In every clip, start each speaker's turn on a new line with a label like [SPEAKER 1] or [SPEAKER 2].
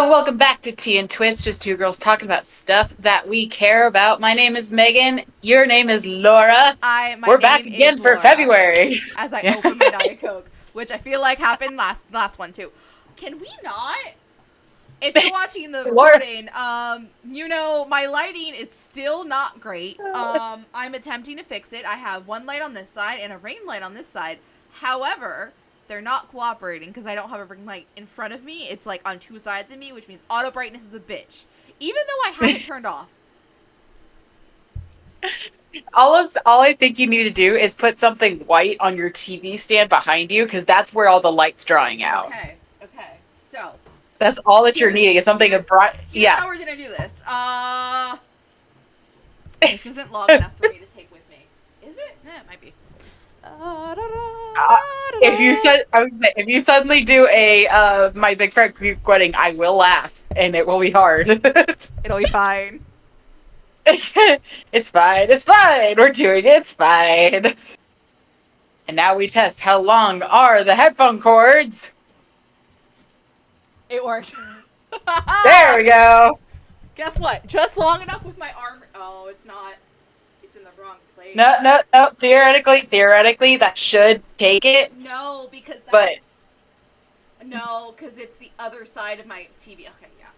[SPEAKER 1] Welcome back to Tea and Twits, just two girls talking about stuff that we care about. My name is Megan. Your name is Laura.
[SPEAKER 2] My
[SPEAKER 1] We're back
[SPEAKER 2] name is
[SPEAKER 1] again for
[SPEAKER 2] Laura.
[SPEAKER 1] February.
[SPEAKER 2] As I open my Diet Coke, which I feel like happened last one too. Can we not? If you're watching the
[SPEAKER 1] Laura.
[SPEAKER 2] recording, my lighting is still not great. I'm attempting to fix it. I have one light on this side and a ring light on this side. However, they're not cooperating because I don't have a ring light in front of me. It's like on two sides of me, which means auto brightness is a bitch. Even though I have it turned off.
[SPEAKER 1] All I think you need to do is put something white on your TV stand behind you, because that's where all the light's drawing out.
[SPEAKER 2] Okay. So
[SPEAKER 1] That's all that you're needing is something bright.
[SPEAKER 2] Here's how we're gonna do this. This isn't long enough for me to take with me. Is it? It might be.
[SPEAKER 1] If you suddenly do a My Big Fat Greek Wedding, I will laugh, and it will be hard.
[SPEAKER 2] It'll be fine.
[SPEAKER 1] It's fine. It's fine. We're doing it. It's fine. And now we test how long are the headphone cords.
[SPEAKER 2] It works.
[SPEAKER 1] There we go.
[SPEAKER 2] Guess what? Just long enough with my arm. Oh, it's not. It's in the wrong place.
[SPEAKER 1] No. Theoretically, that should take it.
[SPEAKER 2] No, because because it's the other side of my TV. Okay, yeah.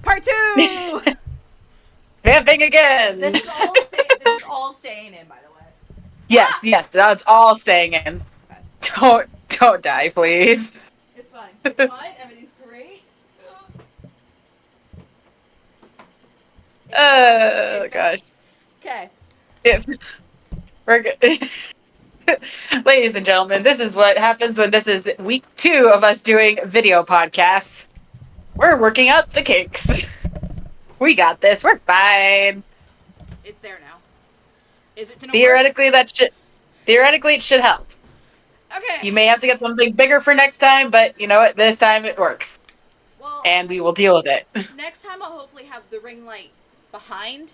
[SPEAKER 2] Part 2.
[SPEAKER 1] Vamping again.
[SPEAKER 2] This is all staying in, by the way.
[SPEAKER 1] Yes, that's all staying in. Okay. Don't die, please.
[SPEAKER 2] It's fine. It's fine. Everything's great.
[SPEAKER 1] Oh gosh.
[SPEAKER 2] Okay.
[SPEAKER 1] We're good. Ladies and gentlemen, this is what happens when this is week 2 of us doing video podcasts. We're working out the kinks. We got this. We're fine.
[SPEAKER 2] It's there now. Is it gonna
[SPEAKER 1] Theoretically,
[SPEAKER 2] work?
[SPEAKER 1] Theoretically, it should help.
[SPEAKER 2] Okay.
[SPEAKER 1] You may have to get something bigger for next time, but you know what? This time it works.
[SPEAKER 2] Well,
[SPEAKER 1] and we will deal with it.
[SPEAKER 2] Next time I'll hopefully have the ring light behind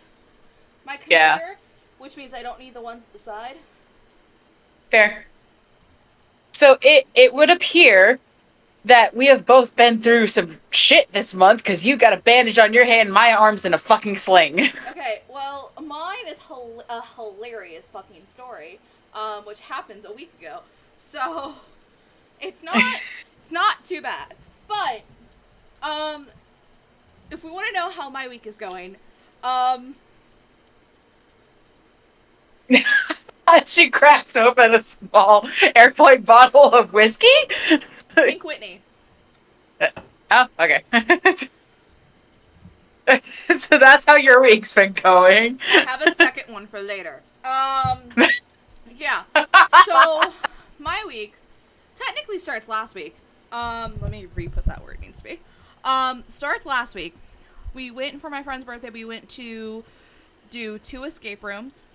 [SPEAKER 2] my computer, which means I don't need the ones at the side.
[SPEAKER 1] Fair. So it would appear that we have both been through some shit this month, because you got a bandage on your hand, my arm's in a fucking sling.
[SPEAKER 2] Okay, well, mine is a hilarious fucking story, which happened a week ago. So, it's not too bad. But, if we want to know how my week is going,
[SPEAKER 1] she cracks open a small airplane bottle of whiskey.
[SPEAKER 2] Pink Whitney.
[SPEAKER 1] Oh, okay. So that's how your week's been going.
[SPEAKER 2] I have a second one for later. Yeah. So, my week technically starts last week. Let me re-put that where it needs to be. Starts last week. We went for my friend's birthday. We went to do 2 escape rooms.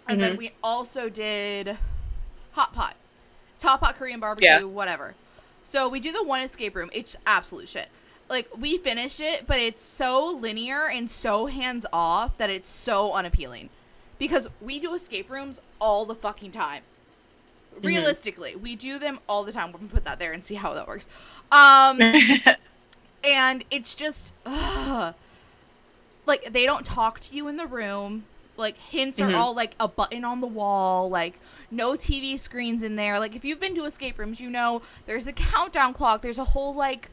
[SPEAKER 2] And then we also did Hot Pot. It's Hot Pot Korean barbecue, whatever. So we do the 1 escape room. It's absolute shit. Like, we finished it, but it's so linear and so hands-off that it's so unappealing. Because we do escape rooms all the fucking time. Realistically, we do them all the time. We're gonna put that there and see how that works. And it's just, like, they don't talk to you in the room. Like, hints are all, like, a button on the wall. Like, no TV screens in there. Like, if you've been to escape rooms, you know there's a countdown clock. There's a whole, like,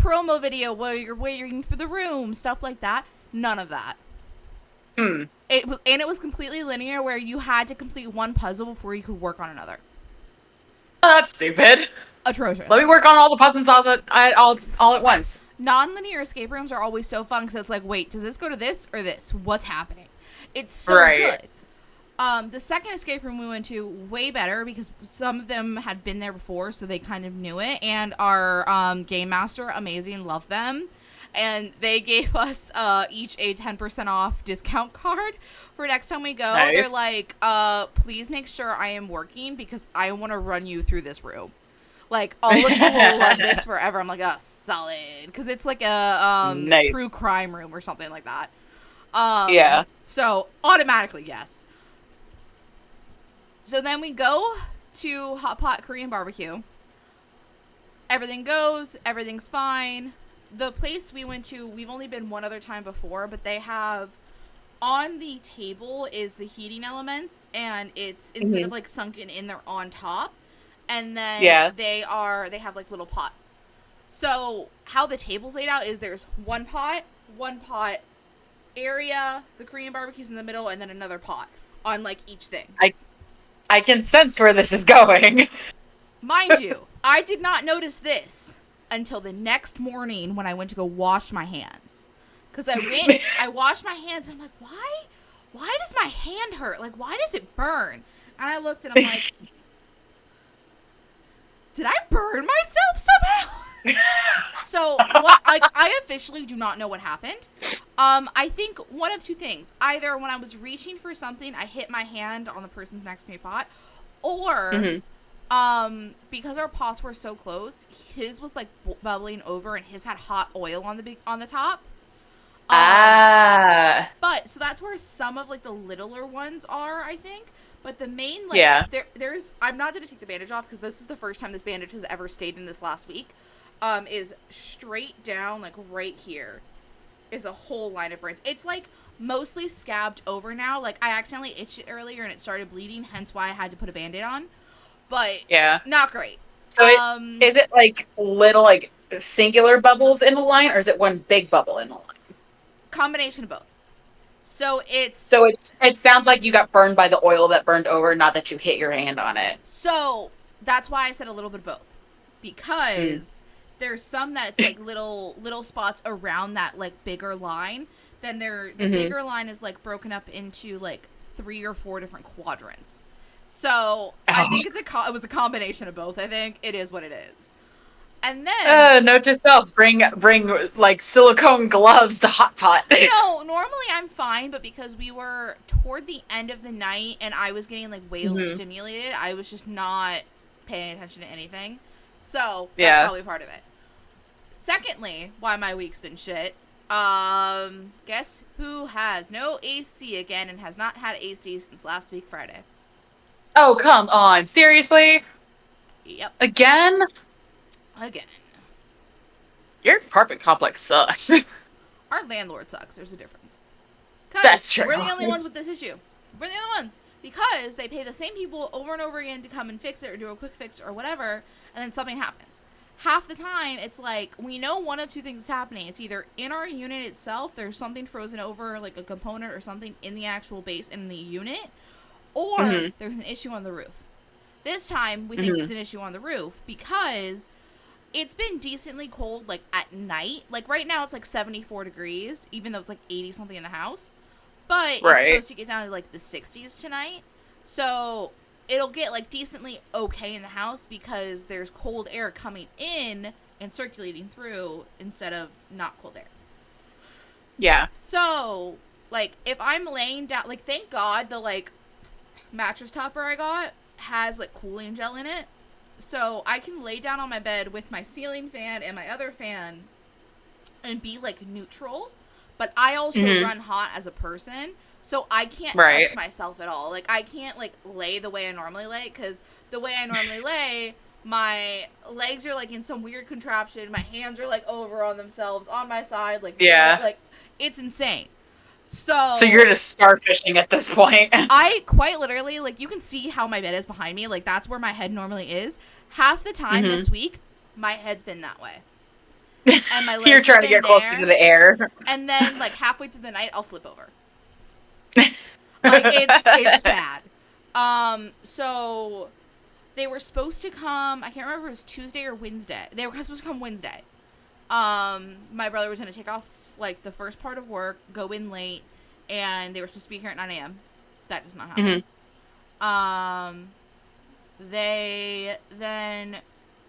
[SPEAKER 2] promo video where you're waiting for the room. Stuff like that. None of that. It was completely linear, where you had to complete one puzzle before you could work on another.
[SPEAKER 1] Oh, that's stupid.
[SPEAKER 2] Atrocious.
[SPEAKER 1] Let me work on all the puzzles all at once.
[SPEAKER 2] Non-linear escape rooms are always so fun, because it's like, wait, does this go to this or this? What's happening? It's so good. The second escape room we went to, way better, because some of them had been there before, so they kind of knew it. And our game master, amazing, loved them. And they gave us each a 10% off discount card for next time we go. Nice. They're like, please make sure I am working, because I want to run you through this room. Like, all of you will love this forever. I'm like, oh, solid. Because it's like a nice. True crime room or something like that. So, automatically, yes. So then we go to Hot Pot Korean barbecue. Everything goes. Everything's fine. The place we went to, we've only been one other time before, but they have on the table is the heating elements, and it's instead of like sunken in, they're on top, and then they have like little pots. So how the table's laid out is there's one pot area, the Korean barbecue's in the middle, and then another pot on like each thing.
[SPEAKER 1] I can sense where this is going.
[SPEAKER 2] Mind you, I did not notice this until the next morning when I went to go wash my hands. Because I washed my hands, and I'm like, why does my hand hurt? Like, why does it burn? And I looked, and I'm like, did I burn myself somehow? So, I officially do not know what happened. I think one of two things. Either when I was reaching for something, I hit my hand on the person's next to me pot, or because our pots were so close, his was like bubbling over, and his had hot oil on the top. But so that's where some of like the littler ones are, I think. But the main there's I'm not gonna take the bandage off because this is the first time this bandage has ever stayed in this last week. Is straight down like right here is a whole line of burns. It's like mostly scabbed over now. Like I accidentally itched it earlier and it started bleeding, hence why I had to put a band-aid on. But not great.
[SPEAKER 1] So is it like little like singular bubbles in the line, or is it one big bubble in the line?
[SPEAKER 2] Combination of both. So it
[SPEAKER 1] sounds like you got burned by the oil that burned over, not that you hit your hand on it.
[SPEAKER 2] So that's why I said a little bit of both, because there's some that it's like little spots around that like bigger line. Then the bigger line is like broken up into like 3 or 4 different quadrants. So I think it was a combination of both. I think it is what it is. And then
[SPEAKER 1] note to self: bring like silicone gloves to hot pot.
[SPEAKER 2] No, normally I'm fine, but because we were toward the end of the night and I was getting like way overstimulated, I was just not paying attention to anything. So that's probably part of it. Secondly, why my week's been shit. Guess who has no AC again and has not had AC since last week Friday?
[SPEAKER 1] Oh, come on. Seriously?
[SPEAKER 2] Yep.
[SPEAKER 1] Again? Your apartment complex sucks.
[SPEAKER 2] Our landlord sucks. There's a difference.
[SPEAKER 1] That's true.
[SPEAKER 2] We're the only ones with this issue. We're the only ones. Because they pay the same people over and over again to come and fix it or do a quick fix or whatever, and then something happens. Half the time, it's like, we know one of two things is happening. It's either in our unit itself, there's something frozen over, like a component or something in the actual base in the unit, or there's an issue on the roof. This time, we think it's an issue on the roof because it's been decently cold, like, at night. Like, right now, it's, like, 74 degrees, even though it's, like, 80-something in the house. But it's supposed to get down to, like, the 60s tonight. So it'll get, like, decently okay in the house because there's cold air coming in and circulating through instead of not cold air.
[SPEAKER 1] Yeah.
[SPEAKER 2] So, like, if I'm laying down... Like, thank God the, like, mattress topper I got has, like, cooling gel in it. So I can lay down on my bed with my ceiling fan and my other fan and be, like, neutral. But I also run hot as a person, so I can't touch myself at all. Like, I can't, like, lay the way I normally lay, because the way I normally lay, my legs are, like, in some weird contraption. My hands are, like, over on themselves on my side. Like, like, it's insane. So
[SPEAKER 1] you're just starfishing at this point.
[SPEAKER 2] I quite literally, like, you can see how my bed is behind me. Like, that's where my head normally is. Half the time this week, my head's been that way. And my legs
[SPEAKER 1] You're trying to get closer to the air.
[SPEAKER 2] And then, like, halfway through the night, I'll flip over. Like, it's bad. So they were supposed to come, I can't remember if it was Tuesday or Wednesday. They were supposed to come Wednesday. My brother was going to take off, like, the first part of work, go in late, and they were supposed to be here at 9 a.m. That does not happen.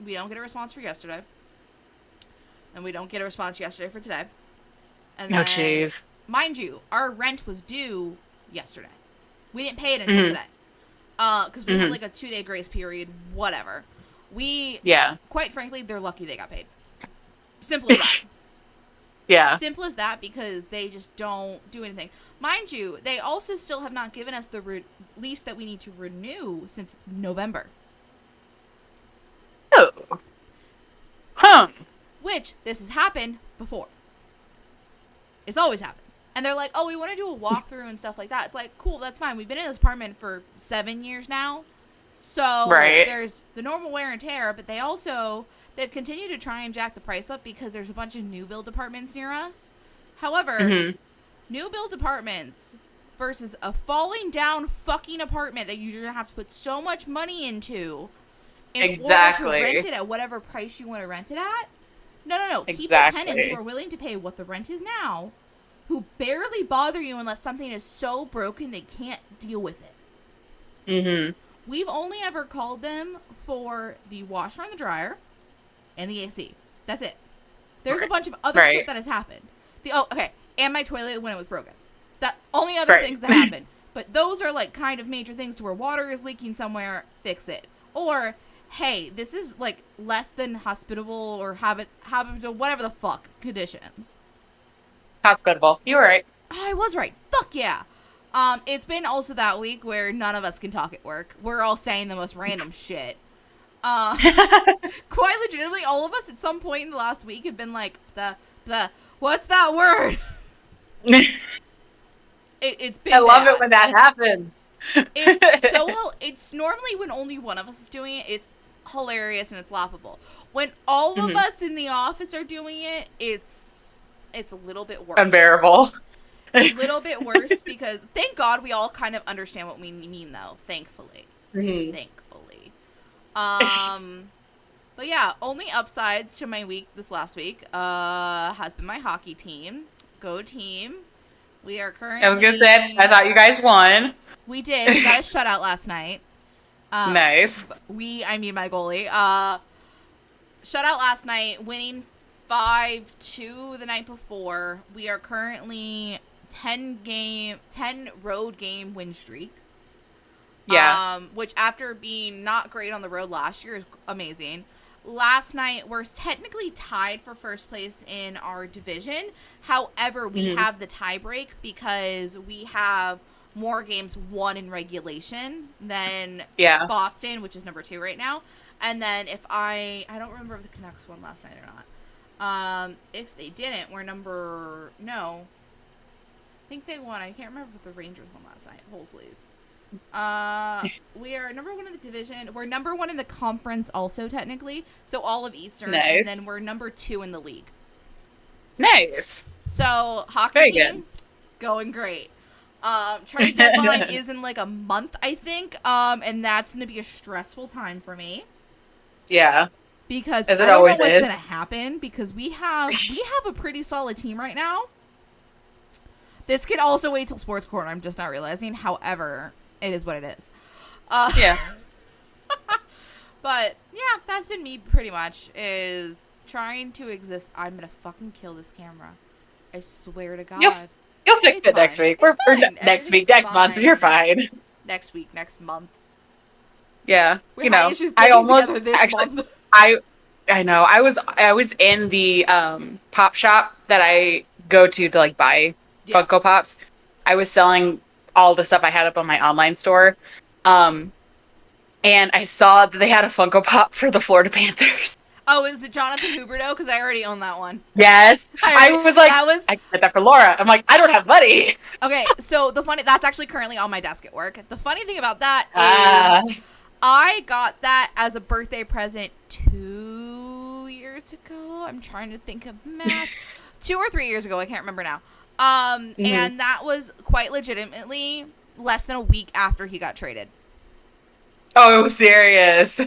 [SPEAKER 2] We don't get a response for yesterday. And we don't get a response yesterday for today. And then,
[SPEAKER 1] jeez.
[SPEAKER 2] Mind you, our rent was due yesterday. We didn't pay it until today. Because we had, like, a 2-day grace period, whatever. Quite frankly, they're lucky they got paid. Simple as that.
[SPEAKER 1] Yeah.
[SPEAKER 2] Simple as that, because they just don't do anything. Mind you, they also still have not given us the lease that we need to renew since November.
[SPEAKER 1] Oh. them.
[SPEAKER 2] Which, this has happened before. This always happens. And they're like, oh, we want to do a walkthrough and stuff like that. It's like, cool, that's fine. We've been in this apartment for 7 years now. So there's the normal wear and tear, but they've continued to try and jack the price up because there's a bunch of new build apartments near us. However, new build apartments versus a falling down fucking apartment that you're going to have to put so much money into in order to rent it at whatever price you want to rent it at. No. Keep the tenants who are willing to pay what the rent is now, who barely bother you unless something is so broken they can't deal with it.
[SPEAKER 1] Mm-hmm.
[SPEAKER 2] We've only ever called them for the washer and the dryer and the AC. That's it. There's a bunch of other shit that has happened. And my toilet when it was broken. That only other things that happen. But those are like kind of major things to where water is leaking somewhere, fix it. Or, hey, this is like less than hospitable or habitable, whatever the fuck conditions.
[SPEAKER 1] Hospitable. You were right.
[SPEAKER 2] Oh, I was right. Fuck yeah. It's been also that week where none of us can talk at work. We're all saying the most random shit. Quite legitimately, all of us at some point in the last week have been like, what's that word? It's been
[SPEAKER 1] I love it when that happens.
[SPEAKER 2] It's normally when only one of us is doing it, it's hilarious and it's laughable. When all of us in the office are doing it, it's a little bit worse.
[SPEAKER 1] Unbearable.
[SPEAKER 2] A little bit worse because thank God we all kind of understand what we mean though, thankfully. Thankfully. But yeah, only upsides to my week this last week has been my hockey team. Go team. We are currently...
[SPEAKER 1] I was going to say, I thought you guys won.
[SPEAKER 2] We did. We got a shutout last night.
[SPEAKER 1] Nice.
[SPEAKER 2] I mean my goalie. Shutout last night, winning 5-2 the night before. We are currently 10 road game win streak.
[SPEAKER 1] Yeah.
[SPEAKER 2] Which after being not great on the road last year is amazing. Last night, we're technically tied for first place in our division. However, we have the tie break because we have more games won in regulation than Boston, which is number 2 right now. And then if I don't remember if the Canucks won last night or not. If they didn't, we're no. I think they won. I can't remember if the Rangers won last night. Hold, please. We are number 1 in the division. We're number 1 in the conference also, technically. So all of Eastern.
[SPEAKER 1] Nice.
[SPEAKER 2] And then we're number 2 in the league.
[SPEAKER 1] Nice.
[SPEAKER 2] So, hockey team, going great. Trade deadline is in like a month, I think. And that's going to be a stressful time for me.
[SPEAKER 1] Yeah.
[SPEAKER 2] Because
[SPEAKER 1] I don't
[SPEAKER 2] know
[SPEAKER 1] what's
[SPEAKER 2] going to happen. Because we have a pretty solid team right now. This could also wait till Sports Corner. I'm just not realizing. However, it is what it is.
[SPEAKER 1] Yeah.
[SPEAKER 2] But, yeah, that's been me pretty much, is trying to exist. I'm going to fucking kill this camera. I swear to God.
[SPEAKER 1] You'll fix it next week. We're next week, next month. You're fine.
[SPEAKER 2] Next week, next month.
[SPEAKER 1] Yeah.
[SPEAKER 2] We had issues getting together this month.
[SPEAKER 1] I know. I was in the pop shop that I go to like buy Funko Pops. I was selling all the stuff I had up on my online store. And I saw that they had a Funko Pop for the Florida Panthers.
[SPEAKER 2] Oh, is it Jonathan Huberdeau? Because I already own that one.
[SPEAKER 1] Yes. I was like, I get that for Laura. I'm like, I don't have money.
[SPEAKER 2] Okay, so that's actually currently on my desk at work. The funny thing about that is I got that as a birthday present 2 years ago. I'm trying to think of math. 2 or 3 years ago. I can't remember now. And that was quite legitimately less than a week after he got traded.
[SPEAKER 1] Oh, serious.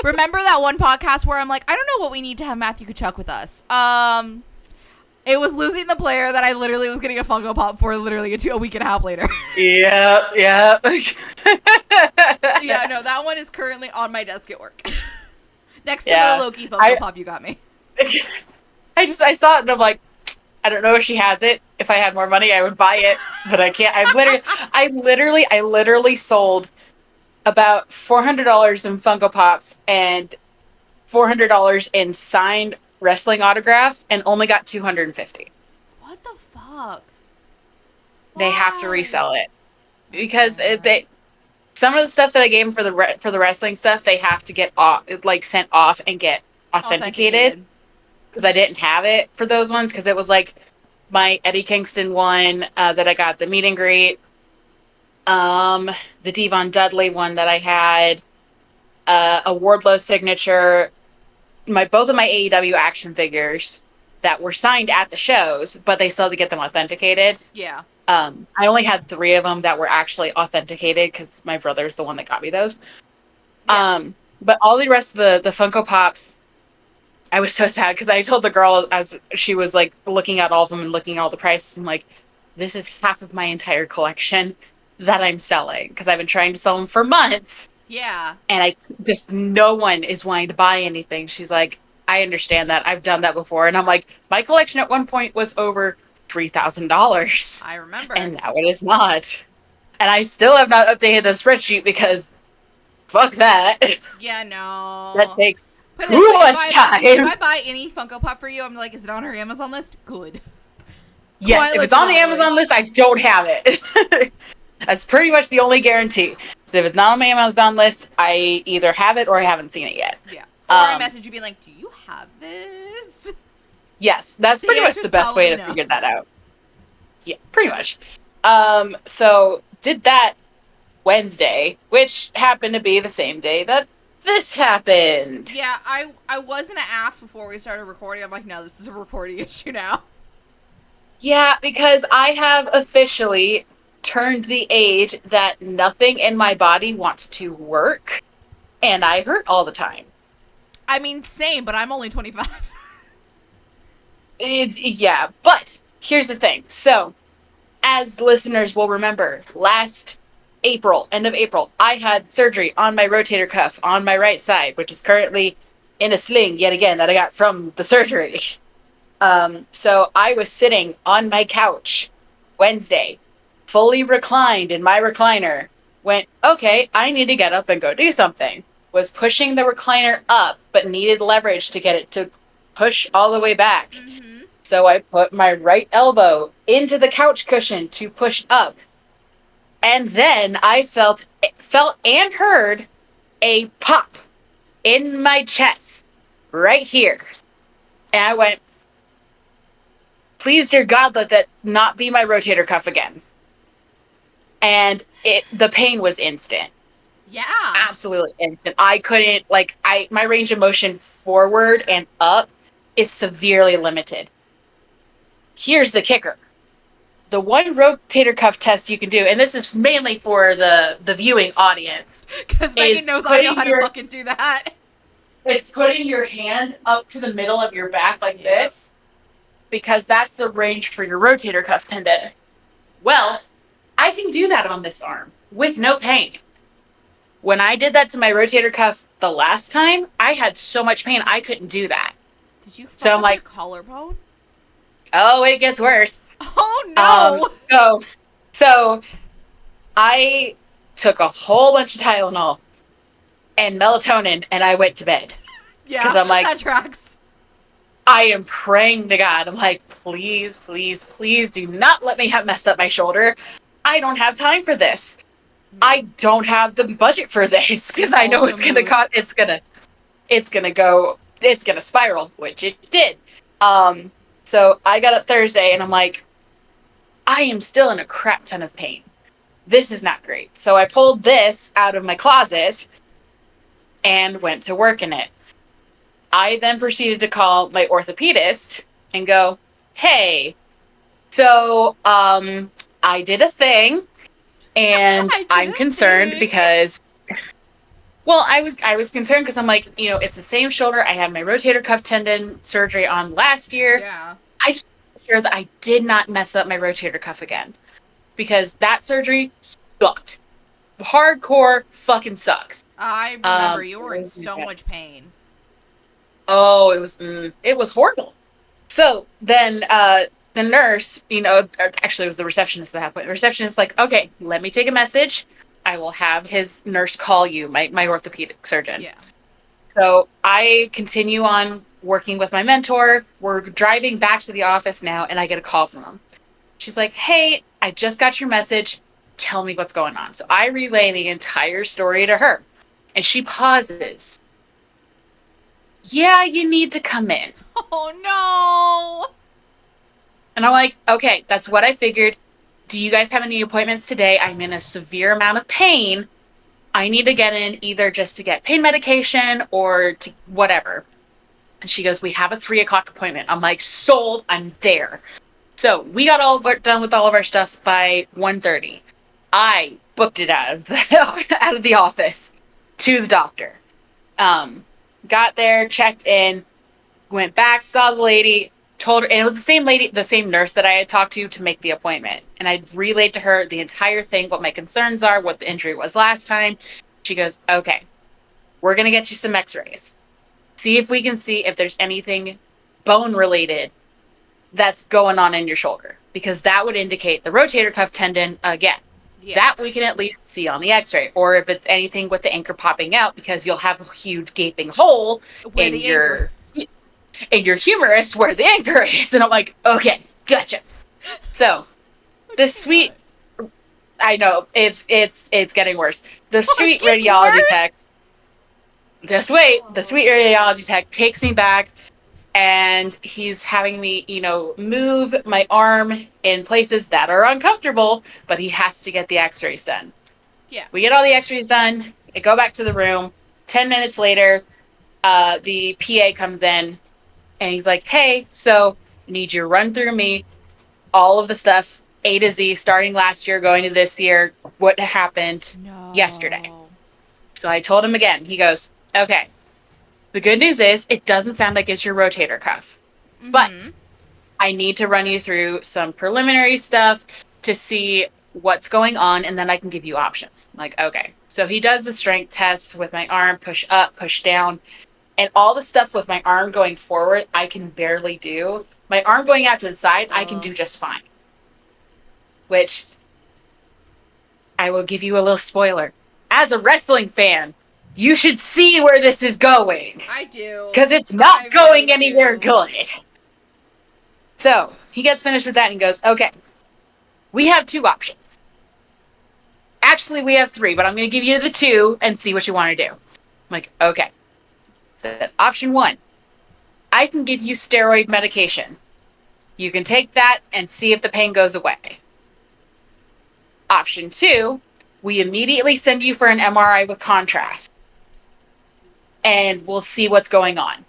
[SPEAKER 2] Remember that one podcast where I'm like, I don't know what we need to have Matthew Kachuk with us. It was losing the player that I literally was getting a Funko Pop for literally a week and a half later.
[SPEAKER 1] Yeah.
[SPEAKER 2] Yeah, no, that one is currently on my desk at work. Next to the Loki Funko Pop you got me.
[SPEAKER 1] I saw it and I'm like, I don't know if she has it. If I had more money, I would buy it, but I can't. I literally sold about $400 in Funko Pops and $400 in signed wrestling autographs, and only got $250.
[SPEAKER 2] What the fuck?
[SPEAKER 1] They have to resell it because some of the stuff that I gave them for the wrestling stuff, they have to get sent off and get authenticated. because I didn't have it for those ones, because it was like my Eddie Kingston one that I got the meet and greet, the Devon Dudley one that I had, a Wardlow signature, both of my AEW action figures that were signed at the shows, but they still had to get them authenticated.
[SPEAKER 2] Yeah.
[SPEAKER 1] I only had 3 of them that were actually authenticated because my brother's the one that got me those.
[SPEAKER 2] Yeah.
[SPEAKER 1] But all the rest of the Funko Pops, I was so sad because I told the girl as she was like looking at all of them and looking at all the prices, I'm like, this is half of my entire collection that I'm selling because I've been trying to sell them for months.
[SPEAKER 2] Yeah.
[SPEAKER 1] And I just, no one is wanting to buy anything. She's like, I understand that. I've done that before. And I'm like, my collection at one point was over $3,000.
[SPEAKER 2] I remember.
[SPEAKER 1] And now it is not. And I still have not updated the spreadsheet because fuck that.
[SPEAKER 2] Yeah, no.
[SPEAKER 1] That takes
[SPEAKER 2] Put it
[SPEAKER 1] too
[SPEAKER 2] this way,
[SPEAKER 1] much
[SPEAKER 2] if
[SPEAKER 1] time.
[SPEAKER 2] I buy any Funko Pop for you, I'm like, is it on her Amazon list? Good.
[SPEAKER 1] Yes,
[SPEAKER 2] Quite
[SPEAKER 1] if it's on the
[SPEAKER 2] literally.
[SPEAKER 1] Amazon list, I don't have it. That's pretty much the only guarantee. So if it's not on my Amazon list, I either have it or I haven't seen it yet.
[SPEAKER 2] Yeah. Or I message you being like, do you have this?
[SPEAKER 1] Yes, that's
[SPEAKER 2] The
[SPEAKER 1] pretty much
[SPEAKER 2] answer's
[SPEAKER 1] the best way to
[SPEAKER 2] probably no.
[SPEAKER 1] figure that out. Yeah, pretty much. So did that Wednesday, which happened to be the same day that this happened.
[SPEAKER 2] Yeah, I was gonna ask before we started recording. I'm like, no, this is a recording issue now.
[SPEAKER 1] Yeah, because I have officially turned the age that nothing in my body wants to work, and I hurt all the time.
[SPEAKER 2] I mean, same, but I'm only 25.
[SPEAKER 1] Yeah, but here's the thing. So, as listeners will remember, last April, end of April, I had surgery on my rotator cuff on my right side, which is currently in a sling yet again that I got from the surgery. So I was sitting on my couch Wednesday, fully reclined in my recliner, went, okay, I need to get up and go do something. Was pushing the recliner up, but needed leverage to get it to push all the way back.
[SPEAKER 2] Mm-hmm.
[SPEAKER 1] So I put my right elbow into the couch cushion to push up. And then I felt and heard a pop in my chest right here. And I went, please, dear God, let that not be my rotator cuff again. And the pain was instant.
[SPEAKER 2] Yeah.
[SPEAKER 1] Absolutely instant. I couldn't, my range of motion forward and up is severely limited. Here's the kicker. The one rotator cuff test you can do, and this is mainly for the viewing audience.
[SPEAKER 2] Because Megan knows I know how to fucking do that.
[SPEAKER 1] It's putting your hand up to the middle of your back like this, because that's the range for your rotator cuff tendon. Well, I can do that on this arm with no pain. When I did that to my rotator cuff the last time, I had so much pain I couldn't do that.
[SPEAKER 2] Did you fuck up your collarbone?
[SPEAKER 1] Oh, it gets worse.
[SPEAKER 2] Oh no!
[SPEAKER 1] So I took a whole bunch of Tylenol and melatonin, and I went to bed.
[SPEAKER 2] Yeah,
[SPEAKER 1] 'cause I'm like,
[SPEAKER 2] that tracks.
[SPEAKER 1] I am praying to God. I'm like, please, please, please do not let me have messed up my shoulder. I don't have time for this. I don't have the budget for this because I know it's gonna spiral, which it did. So I got up Thursday and I'm like, I am still in a crap ton of pain. This is not great. So I pulled this out of my closet and went to work in it. I then proceeded to call my orthopedist and go, hey, so I did a thing and I'm concerned because, well, I was concerned because I'm like, it's the same shoulder I had my rotator cuff tendon surgery on last year.
[SPEAKER 2] Yeah.
[SPEAKER 1] I just want to make sure that I did not mess up my rotator cuff again, because that surgery sucked. Hardcore fucking sucks.
[SPEAKER 2] I remember you were in so much pain.
[SPEAKER 1] Oh, it was horrible. So then the nurse, actually it was the receptionist at that point. The receptionist like, okay, let me take a message. I will have his nurse call you, my orthopedic surgeon.
[SPEAKER 2] Yeah.
[SPEAKER 1] So I continue on working with my mentor. We're driving back to the office now, and I get a call from him. She's like, hey, I just got your message. Tell me what's going on. So I relay the entire story to her. And she pauses. Yeah, you need to come in.
[SPEAKER 2] Oh no.
[SPEAKER 1] And I'm like, okay, that's what I figured. Do you guys have any appointments today? I'm in a severe amount of pain. I need to get in either just to get pain medication or to whatever. And she goes, we have a 3:00 appointment. I'm like, sold, I'm there. So we got all done with all of our stuff by 1:30. I booked it out of out of the office to the doctor. Um, got there, checked in, went back, saw the lady, told her, and it was the same lady, the same nurse that I had talked to make the appointment. And I relayed to her the entire thing, what my concerns are, what the injury was last time. She goes, okay, we're going to get you some x-rays. See if we can see if there's anything bone related that's going on in your shoulder, because that would indicate the rotator cuff tendon again.
[SPEAKER 2] Yeah.
[SPEAKER 1] That we can at least see on the x-ray, or if it's anything with the anchor popping out, because you'll have a huge gaping hole
[SPEAKER 2] Where
[SPEAKER 1] in
[SPEAKER 2] the anchor.
[SPEAKER 1] your humerus where the anchor is. And I'm like, okay, gotcha. So the sweet, I know it's getting worse. The sweet radiology tech, just wait, the sweet radiology tech takes me back, and he's having me, move my arm in places that are uncomfortable, but he has to get the x-rays done.
[SPEAKER 2] Yeah.
[SPEAKER 1] We get all the x-rays done. I go back to the room. 10 minutes later, the PA comes in, and he's like, hey, so I need you to run through me all of the stuff, A to Z, starting last year, going to this year, what happened yesterday. So I told him again. He goes, okay, the good news is it doesn't sound like it's your rotator cuff. Mm-hmm. But I need to run you through some preliminary stuff to see what's going on, and then I can give you options. I'm like, okay. So he does the strength tests with my arm, push up, push down. And all the stuff with my arm going forward, I can barely do. My arm going out to the side, I can do just fine. Which, I will give you a little spoiler. As a wrestling fan, you should see where this is going.
[SPEAKER 2] I do.
[SPEAKER 1] Because it's not going anywhere good. So, he gets finished with that and goes, okay, we have 2 options. Actually, we have 3, but I'm going to give you the 2 and see what you want to do. I'm like, okay. So, option 1, I can give you steroid medication. You can take that and see if the pain goes away. Option 2, we immediately send you for an MRI with contrast. And we'll see what's going on.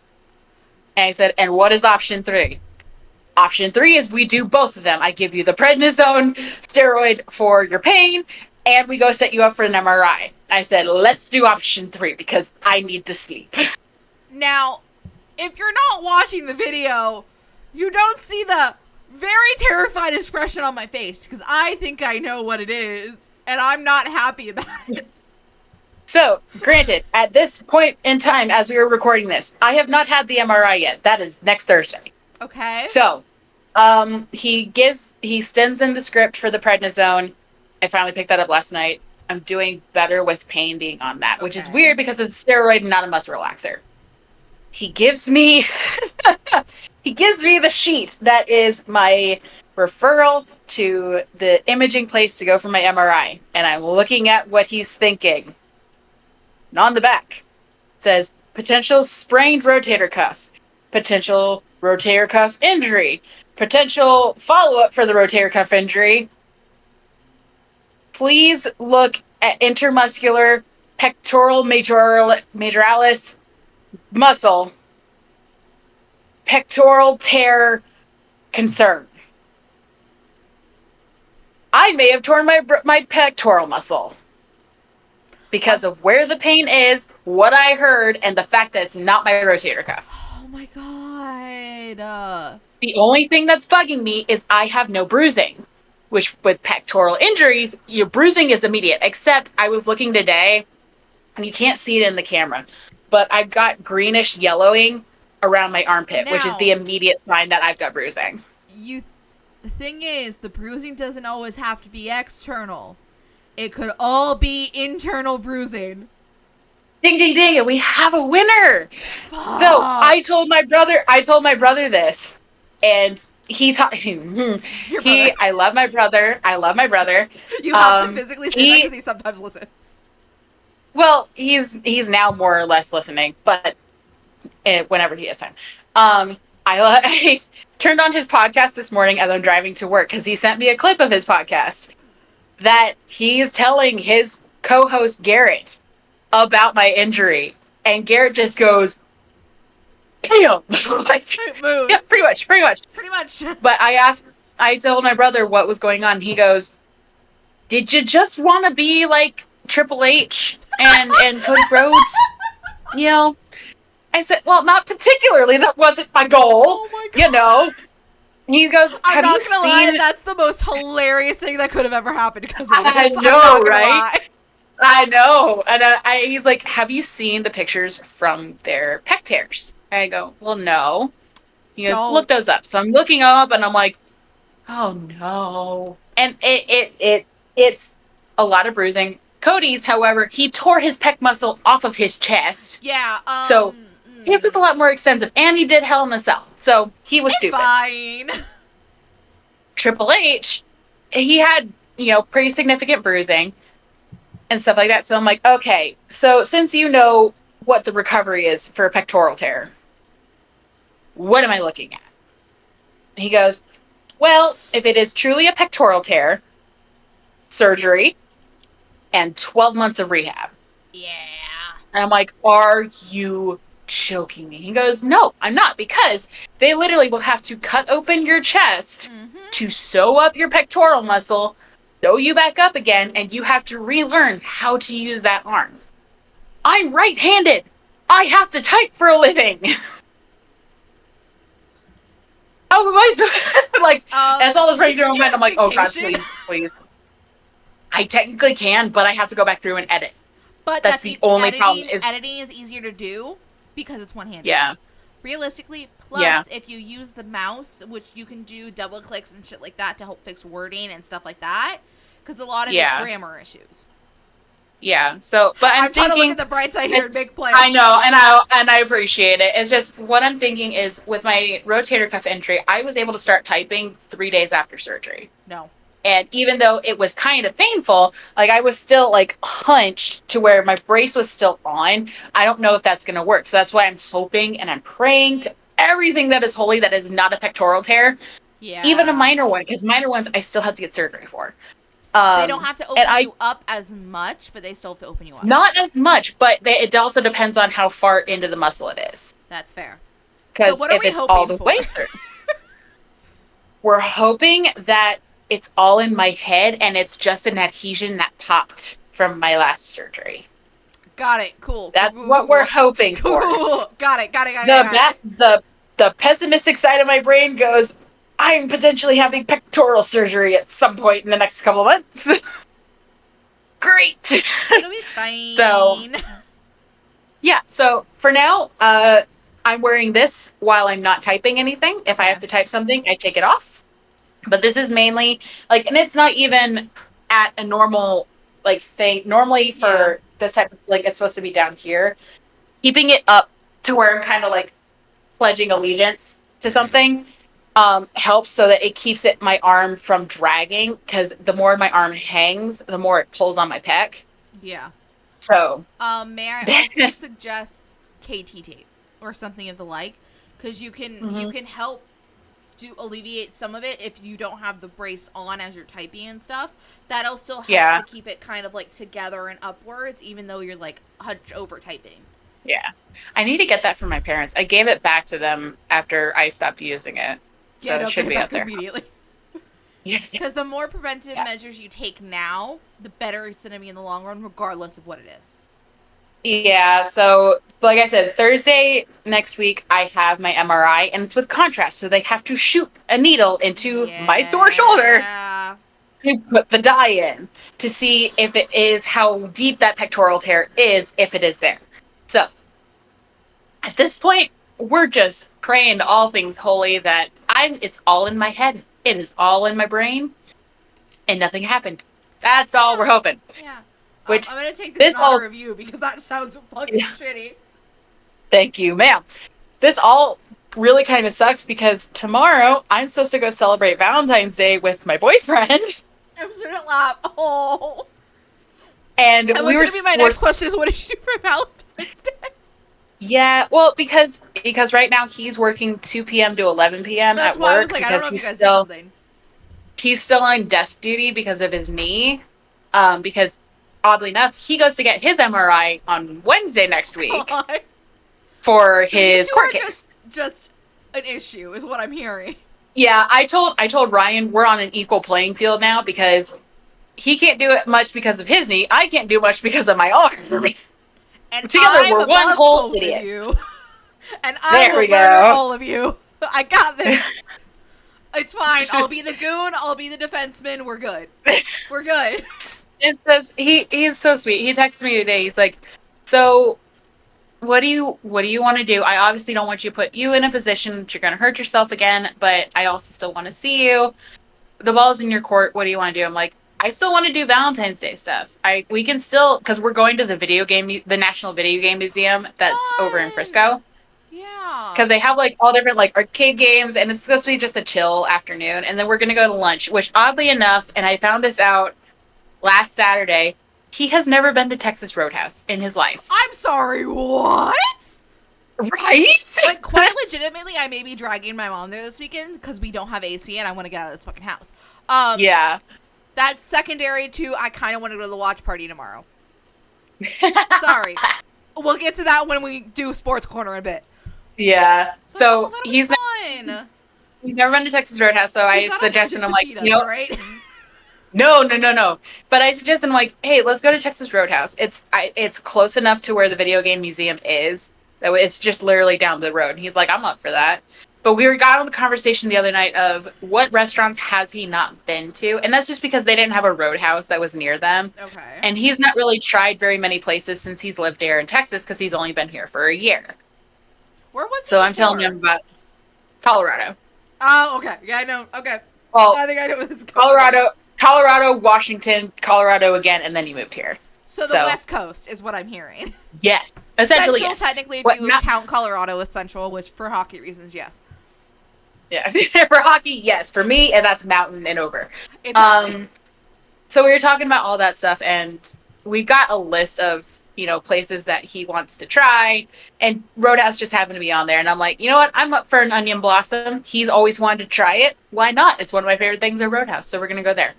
[SPEAKER 1] And I said, and what is option 3? Option 3 is we do both of them. I give you the prednisone steroid for your pain, and we go set you up for an MRI. I said, let's do option 3 because I need to sleep.
[SPEAKER 2] Now, if you're not watching the video, you don't see the very terrified expression on my face, because I think I know what it is, and I'm not happy about it.
[SPEAKER 1] So, granted, at this point in time, as we were recording this, I have not had the MRI yet. That is next Thursday.
[SPEAKER 2] Okay.
[SPEAKER 1] So, he sends in the script for the prednisone. I finally picked that up last night. I'm doing better with pain being on that, which is weird because it's a steroid and not a muscle relaxer. He gives me the sheet that is my referral to the imaging place to go for my MRI. And I'm looking at what he's thinking. And on the back, it says, potential sprained rotator cuff, potential rotator cuff injury, potential follow-up for the rotator cuff injury. Please look at intermuscular pectoral majoralis muscle, pectoral tear concern. I may have torn my pectoral muscle because of where the pain is, what I heard, and the fact that it's not my rotator cuff.
[SPEAKER 2] Oh my god.
[SPEAKER 1] The only thing that's bugging me is I have no bruising, which with pectoral injuries, your bruising is immediate, except I was looking today, and you can't see it in the camera, but I've got greenish yellowing around my armpit, which is the immediate sign that I've got bruising.
[SPEAKER 2] The thing is, the bruising doesn't always have to be external. It could all be internal bruising.
[SPEAKER 1] Ding, ding, ding, and we have a winner. Fuck. So I told my brother this, and I love my brother.
[SPEAKER 2] You have to physically say that because he sometimes listens.
[SPEAKER 1] Well, he's now more or less listening, but whenever he has time. I turned on his podcast this morning as I'm driving to work because he sent me a clip of his podcast that he's telling his co-host Garrett about my injury, and Garrett just goes, "Damn!" Like,
[SPEAKER 2] Mood.
[SPEAKER 1] yeah, pretty much.
[SPEAKER 2] Pretty much.
[SPEAKER 1] But I told my brother what was going on. He goes, "Did you just want to be like Triple H and Cody Rhodes?" You know, I said, "Well, not particularly. That wasn't my goal."
[SPEAKER 2] Oh my God.
[SPEAKER 1] You know. And he goes,
[SPEAKER 2] I'm
[SPEAKER 1] "Have
[SPEAKER 2] not
[SPEAKER 1] you
[SPEAKER 2] gonna
[SPEAKER 1] seen?"
[SPEAKER 2] lie, that's the most hilarious thing that could have ever happened because of
[SPEAKER 1] I
[SPEAKER 2] this.
[SPEAKER 1] know,
[SPEAKER 2] I'm not gonna
[SPEAKER 1] right?
[SPEAKER 2] lie.
[SPEAKER 1] I know. And he's like, "Have you seen the pictures from their pec tears?" I go, "Well, no." He goes,
[SPEAKER 2] Don't.
[SPEAKER 1] "Look those up." So I'm looking up, and I'm like, "Oh no!" And it's a lot of bruising. Cody's, however, he tore his pec muscle off of his chest,
[SPEAKER 2] Yeah.
[SPEAKER 1] so his was a lot more extensive, and he did Hell in a Cell, so he was
[SPEAKER 2] It's
[SPEAKER 1] stupid.
[SPEAKER 2] fine.
[SPEAKER 1] Triple H, he had pretty significant bruising and stuff like that. So I'm like, okay, so since you know what the recovery is for a pectoral tear, what am I looking at? He goes, well, if it is truly a pectoral tear, surgery and 12 months of rehab.
[SPEAKER 2] Yeah.
[SPEAKER 1] And I'm like, are you joking me? He goes, no, I'm not, because they literally will have to cut open your chest to sew up your pectoral muscle, sew you back up again, and you have to relearn how to use that arm. I'm right-handed. I have to type for a living. How am I so like, as all this running through my mind, I'm like, oh God, please. I technically can, but I have to go back through and edit.
[SPEAKER 2] But
[SPEAKER 1] that's the only problem.
[SPEAKER 2] Editing is easier to do because it's one-handed.
[SPEAKER 1] Yeah.
[SPEAKER 2] Realistically, plus if you use the mouse, which you can do double clicks and shit like that to help fix wording and stuff like that, because a lot of it's grammar issues.
[SPEAKER 1] Yeah. So, but I'm
[SPEAKER 2] trying
[SPEAKER 1] thinking,
[SPEAKER 2] to look at the bright side here and make plans.
[SPEAKER 1] I know, and I appreciate it. It's just what I'm thinking is with my rotator cuff injury, I was able to start typing 3 days after surgery.
[SPEAKER 2] No.
[SPEAKER 1] And even though it was kind of painful, like I was still like hunched to where my brace was still on. I don't know if that's going to work. So that's why I'm hoping and I'm praying to everything that is holy that is not a pectoral tear.
[SPEAKER 2] Yeah.
[SPEAKER 1] Even a minor one, because minor ones I still have to get surgery for.
[SPEAKER 2] They don't have to open you up as much, but they still have to open you up.
[SPEAKER 1] Not as much, but it also depends on how far into the muscle it is.
[SPEAKER 2] That's fair.
[SPEAKER 1] Because
[SPEAKER 2] so what are we hoping
[SPEAKER 1] all the
[SPEAKER 2] for?
[SPEAKER 1] way through, we're hoping that it's all in my head and it's just an adhesion that popped from my last surgery.
[SPEAKER 2] Got it. Cool.
[SPEAKER 1] That's what we're hoping for.
[SPEAKER 2] Got it.
[SPEAKER 1] The pessimistic side of my brain goes, I'm potentially having pectoral surgery at some point in the next couple of months. Great.
[SPEAKER 2] It'll be fine.
[SPEAKER 1] So, yeah. So for now, I'm wearing this while I'm not typing anything. If I have to type something, I take it off. But this is mainly like, and it's not even at a normal like thing. Normally for this type of like, it's supposed to be down here. Keeping it up to where I'm kind of like pledging allegiance to something helps so that it keeps my arm from dragging, because the more my arm hangs, the more it pulls on my pec.
[SPEAKER 2] Yeah.
[SPEAKER 1] So.
[SPEAKER 2] May I also suggest KT tape or something of the like, because you can help to alleviate some of it if you don't have the brace on as you're typing and stuff. That'll still help to keep it kind of like together and upwards, even though you're like hunched over typing.
[SPEAKER 1] Yeah. I need to get that from my parents. I gave it back to them after I stopped using it. So it should be up there
[SPEAKER 2] immediately.
[SPEAKER 1] Yeah.
[SPEAKER 2] Because the more preventive measures you take now, the better it's going to be in the long run, regardless of what it is.
[SPEAKER 1] Yeah, so like I said, Thursday next week I have my MRI, and it's with contrast, so they have to shoot a needle into my sore shoulder to put the dye in to see if it is how deep that pectoral tear is, if it is there. So at this point, we're just praying to all things holy that it's all in my head. It is all in my brain, and nothing happened. That's all we're hoping.
[SPEAKER 2] Yeah.
[SPEAKER 1] Which
[SPEAKER 2] I'm going to take this in honor of you, because that sounds fucking shitty.
[SPEAKER 1] Thank you, ma'am. This all really kind of sucks because tomorrow I'm supposed to go celebrate Valentine's Day with my boyfriend.
[SPEAKER 2] I'm sure to laugh. Oh.
[SPEAKER 1] And
[SPEAKER 2] what's going to be my next question is, what did you do for Valentine's Day?
[SPEAKER 1] Yeah, well, because right now he's working 2 p.m. to 11 p.m.
[SPEAKER 2] That's
[SPEAKER 1] at
[SPEAKER 2] why I was
[SPEAKER 1] work
[SPEAKER 2] like, I don't
[SPEAKER 1] because
[SPEAKER 2] know if you guys did something.
[SPEAKER 1] he's still on desk duty because of his knee. Because oddly enough, he goes to get his MRI on Wednesday next week
[SPEAKER 2] God.
[SPEAKER 1] for
[SPEAKER 2] So you
[SPEAKER 1] his
[SPEAKER 2] two
[SPEAKER 1] court
[SPEAKER 2] are
[SPEAKER 1] case.
[SPEAKER 2] just an issue, is what I'm hearing.
[SPEAKER 1] Yeah, I told Ryan we're on an equal playing field now because he can't do it much because of his knee. I can't do much because of my arm.
[SPEAKER 2] And
[SPEAKER 1] Together,
[SPEAKER 2] I'm
[SPEAKER 1] we're one
[SPEAKER 2] above
[SPEAKER 1] whole
[SPEAKER 2] both of
[SPEAKER 1] idiot.
[SPEAKER 2] you. And I
[SPEAKER 1] There
[SPEAKER 2] will
[SPEAKER 1] we
[SPEAKER 2] murder
[SPEAKER 1] go.
[SPEAKER 2] all of you. I got this. It's fine. I'll be the goon. I'll be the defenseman. We're good. We're good.
[SPEAKER 1] It's just he's so sweet. He texted me today. He's like, "So, what do you want to do? I obviously don't want you to put you in a position that you're going to hurt yourself again, but I also still want to see you. The ball's in your court. What do you want to do?" I'm like, "I still want to do Valentine's Day stuff. We can still because we're going to the National Video Game Museum that's over in Frisco."
[SPEAKER 2] Fun. Yeah.
[SPEAKER 1] Because they have like all different like arcade games and it's supposed to be just a chill afternoon and then we're gonna go to lunch, which oddly enough, and I found this out last Saturday, he has never been to Texas Roadhouse in his life.
[SPEAKER 2] I'm sorry, what?
[SPEAKER 1] Right?
[SPEAKER 2] Like, quite legitimately, I may be dragging my mom there this weekend because we don't have AC and I want to get out of this fucking house.
[SPEAKER 1] Yeah.
[SPEAKER 2] That's secondary to I kind of want to go to the watch party tomorrow. Sorry. We'll get to that when we do Sports Corner in a bit.
[SPEAKER 1] Yeah.
[SPEAKER 2] But,
[SPEAKER 1] So
[SPEAKER 2] that'll
[SPEAKER 1] he's
[SPEAKER 2] be fun.
[SPEAKER 1] he's never been to Texas Roadhouse, so I suggested him like,
[SPEAKER 2] peanuts, right?
[SPEAKER 1] no. But I suggested him like, hey, let's go to Texas Roadhouse. It's close enough to where the video game museum is. That it's just literally down the road. And he's like, I'm up for that. But we got on the conversation the other night of what restaurants has he not been to, and that's just because they didn't have a Roadhouse that was near them.
[SPEAKER 2] Okay.
[SPEAKER 1] And he's not really tried very many places since he's lived here in Texas because he's only been here for a year.
[SPEAKER 2] Where was he
[SPEAKER 1] So
[SPEAKER 2] before?
[SPEAKER 1] I'm telling him about Colorado.
[SPEAKER 2] Oh, okay. Yeah, I know. Okay.
[SPEAKER 1] Well,
[SPEAKER 2] I think I know where this is
[SPEAKER 1] going. Colorado, Washington, Colorado again, and then he moved here.
[SPEAKER 2] So the West Coast is what I'm hearing.
[SPEAKER 1] Yes, essentially.
[SPEAKER 2] Central,
[SPEAKER 1] yes.
[SPEAKER 2] technically, if you count Colorado as Central, which for hockey reasons, yes.
[SPEAKER 1] Yeah, for hockey, yes. For me, and that's mountain and over.
[SPEAKER 2] Exactly.
[SPEAKER 1] So we were talking about all that stuff, and we've got a list of places that he wants to try, and Roadhouse just happened to be on there. And I'm like, you know what? I'm up for an onion blossom. He's always wanted to try it. Why not? It's one of my favorite things at Roadhouse, so we're gonna go there.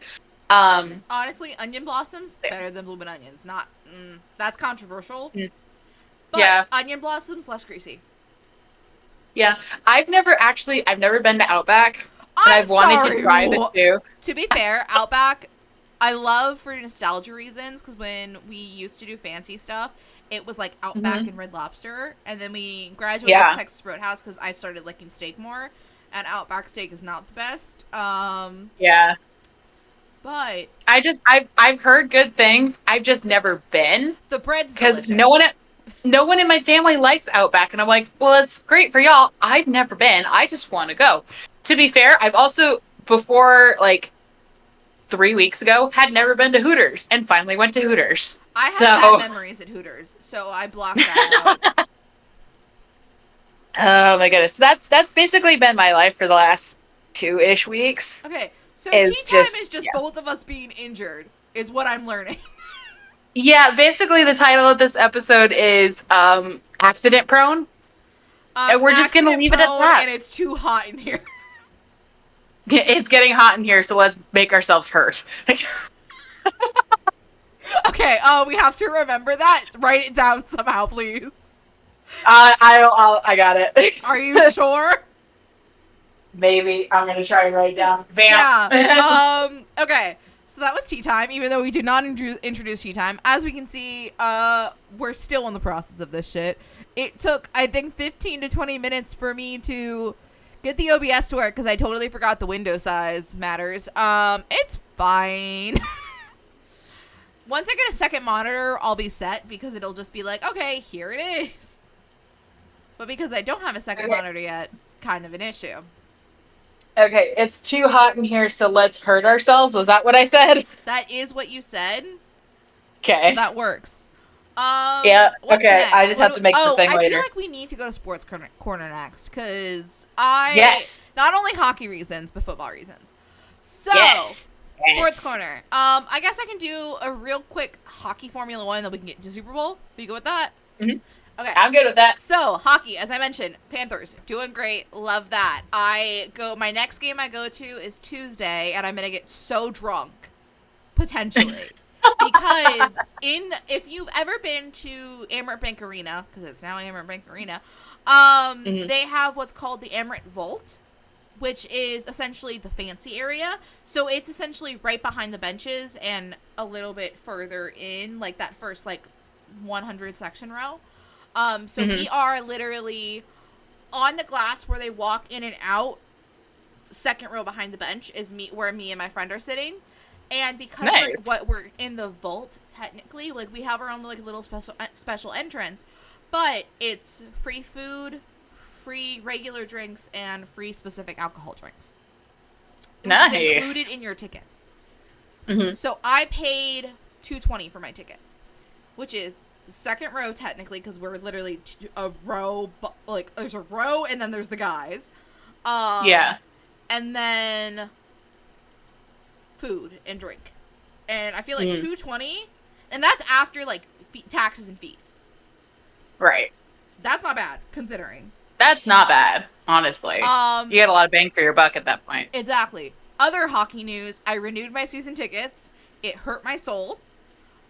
[SPEAKER 2] Honestly, onion blossoms better than blooming onions. Not that's controversial. But
[SPEAKER 1] yeah,
[SPEAKER 2] onion blossoms less greasy.
[SPEAKER 1] Yeah, I've never been to Outback. I've wanted to try this too.
[SPEAKER 2] To be fair, Outback, I love for nostalgia reasons because when we used to do fancy stuff, it was like Outback and Red Lobster, and then we graduated to Texas Roadhouse because I started liking steak more, and Outback steak is not the best.
[SPEAKER 1] Yeah.
[SPEAKER 2] But
[SPEAKER 1] I've heard good things. I've just never been.
[SPEAKER 2] The bread's
[SPEAKER 1] because
[SPEAKER 2] delicious.
[SPEAKER 1] no one in my family likes Outback, and I'm like, well, it's great for y'all. I've never been. I just want to go. To be fair, I've also before like 3 weeks ago had never been to Hooters, and finally went to Hooters.
[SPEAKER 2] I have bad memories at Hooters, so I blocked that out.
[SPEAKER 1] Oh my goodness, that's basically been my life for the last 2-ish weeks.
[SPEAKER 2] Okay. So tea time is just both of us being injured, is what I'm learning.
[SPEAKER 1] Yeah, basically the title of this episode is accident prone. And we're just going to leave it at that.
[SPEAKER 2] And it's too hot in here.
[SPEAKER 1] It's getting hot in here, so let's make ourselves hurt.
[SPEAKER 2] Okay, we have to remember that. Write it down somehow, please.
[SPEAKER 1] I got it.
[SPEAKER 2] Are you sure?
[SPEAKER 1] Maybe. I'm going to try and write it down. Vamp.
[SPEAKER 2] Yeah. Okay. So that was tea time, even though we did not introduce tea time. As we can see, we're still in the process of this shit. It took, I think, 15 to 20 minutes for me to get the OBS to work because I totally forgot the window size matters. It's fine. Once I get a second monitor, I'll be set because it'll just be like, okay, here it is. But because I don't have a second monitor yet, kind of an issue.
[SPEAKER 1] Okay, it's too hot in here, so let's hurt ourselves. Was that what I said?
[SPEAKER 2] That is what you said.
[SPEAKER 1] Okay.
[SPEAKER 2] So that works.
[SPEAKER 1] Yeah, okay. Next? I just have to make the thing later.
[SPEAKER 2] I feel like we need to go to Sports Corner next, because not only hockey reasons, but football reasons. So, Sports Corner. I guess I can do a real quick hockey Formula 1, then we can get to Super Bowl. Are you good with that?
[SPEAKER 1] Mm-hmm.
[SPEAKER 2] Okay.
[SPEAKER 1] I'm good with that.
[SPEAKER 2] So, hockey, as I mentioned, Panthers, doing great. Love that. My next game I go to is Tuesday, and I'm going to get so drunk, potentially. Because if you've ever been to Amerant Bank Arena, because it's now Amerant Bank Arena, they have what's called the Amerant Vault, which is essentially the fancy area. So it's essentially right behind the benches and a little bit further in, like that first, 100 section row. So we are literally on the glass where they walk in and out. Second row behind the bench is where me and my friend are sitting. And because we're in the vault, technically, we have our own little special entrance, but it's free food, free regular drinks, and free specific alcohol drinks.
[SPEAKER 1] Nice.
[SPEAKER 2] Which is included in your ticket. So I paid $2.20 for my ticket, which is second row technically, because we're literally a row, there's a row and then there's the guys. And then food and drink. And I feel like $2.20, and that's after taxes and fees.
[SPEAKER 1] Right.
[SPEAKER 2] That's not bad considering.
[SPEAKER 1] That's not bad, honestly. You get a lot of bang for your buck at that point.
[SPEAKER 2] Exactly. Other hockey news, I renewed my season tickets. It hurt my soul.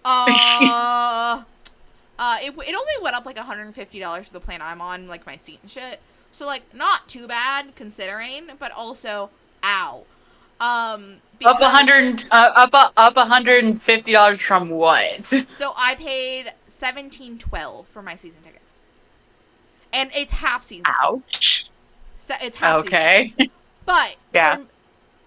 [SPEAKER 2] It only went up $150 for the plan I'm on, my seat and shit. So not too bad considering, but also ow.
[SPEAKER 1] Up $150 from what?
[SPEAKER 2] So I paid $17.12 for my season tickets, and it's half season.
[SPEAKER 1] Ouch.
[SPEAKER 2] So it's half season.
[SPEAKER 1] Okay.
[SPEAKER 2] But
[SPEAKER 1] yeah,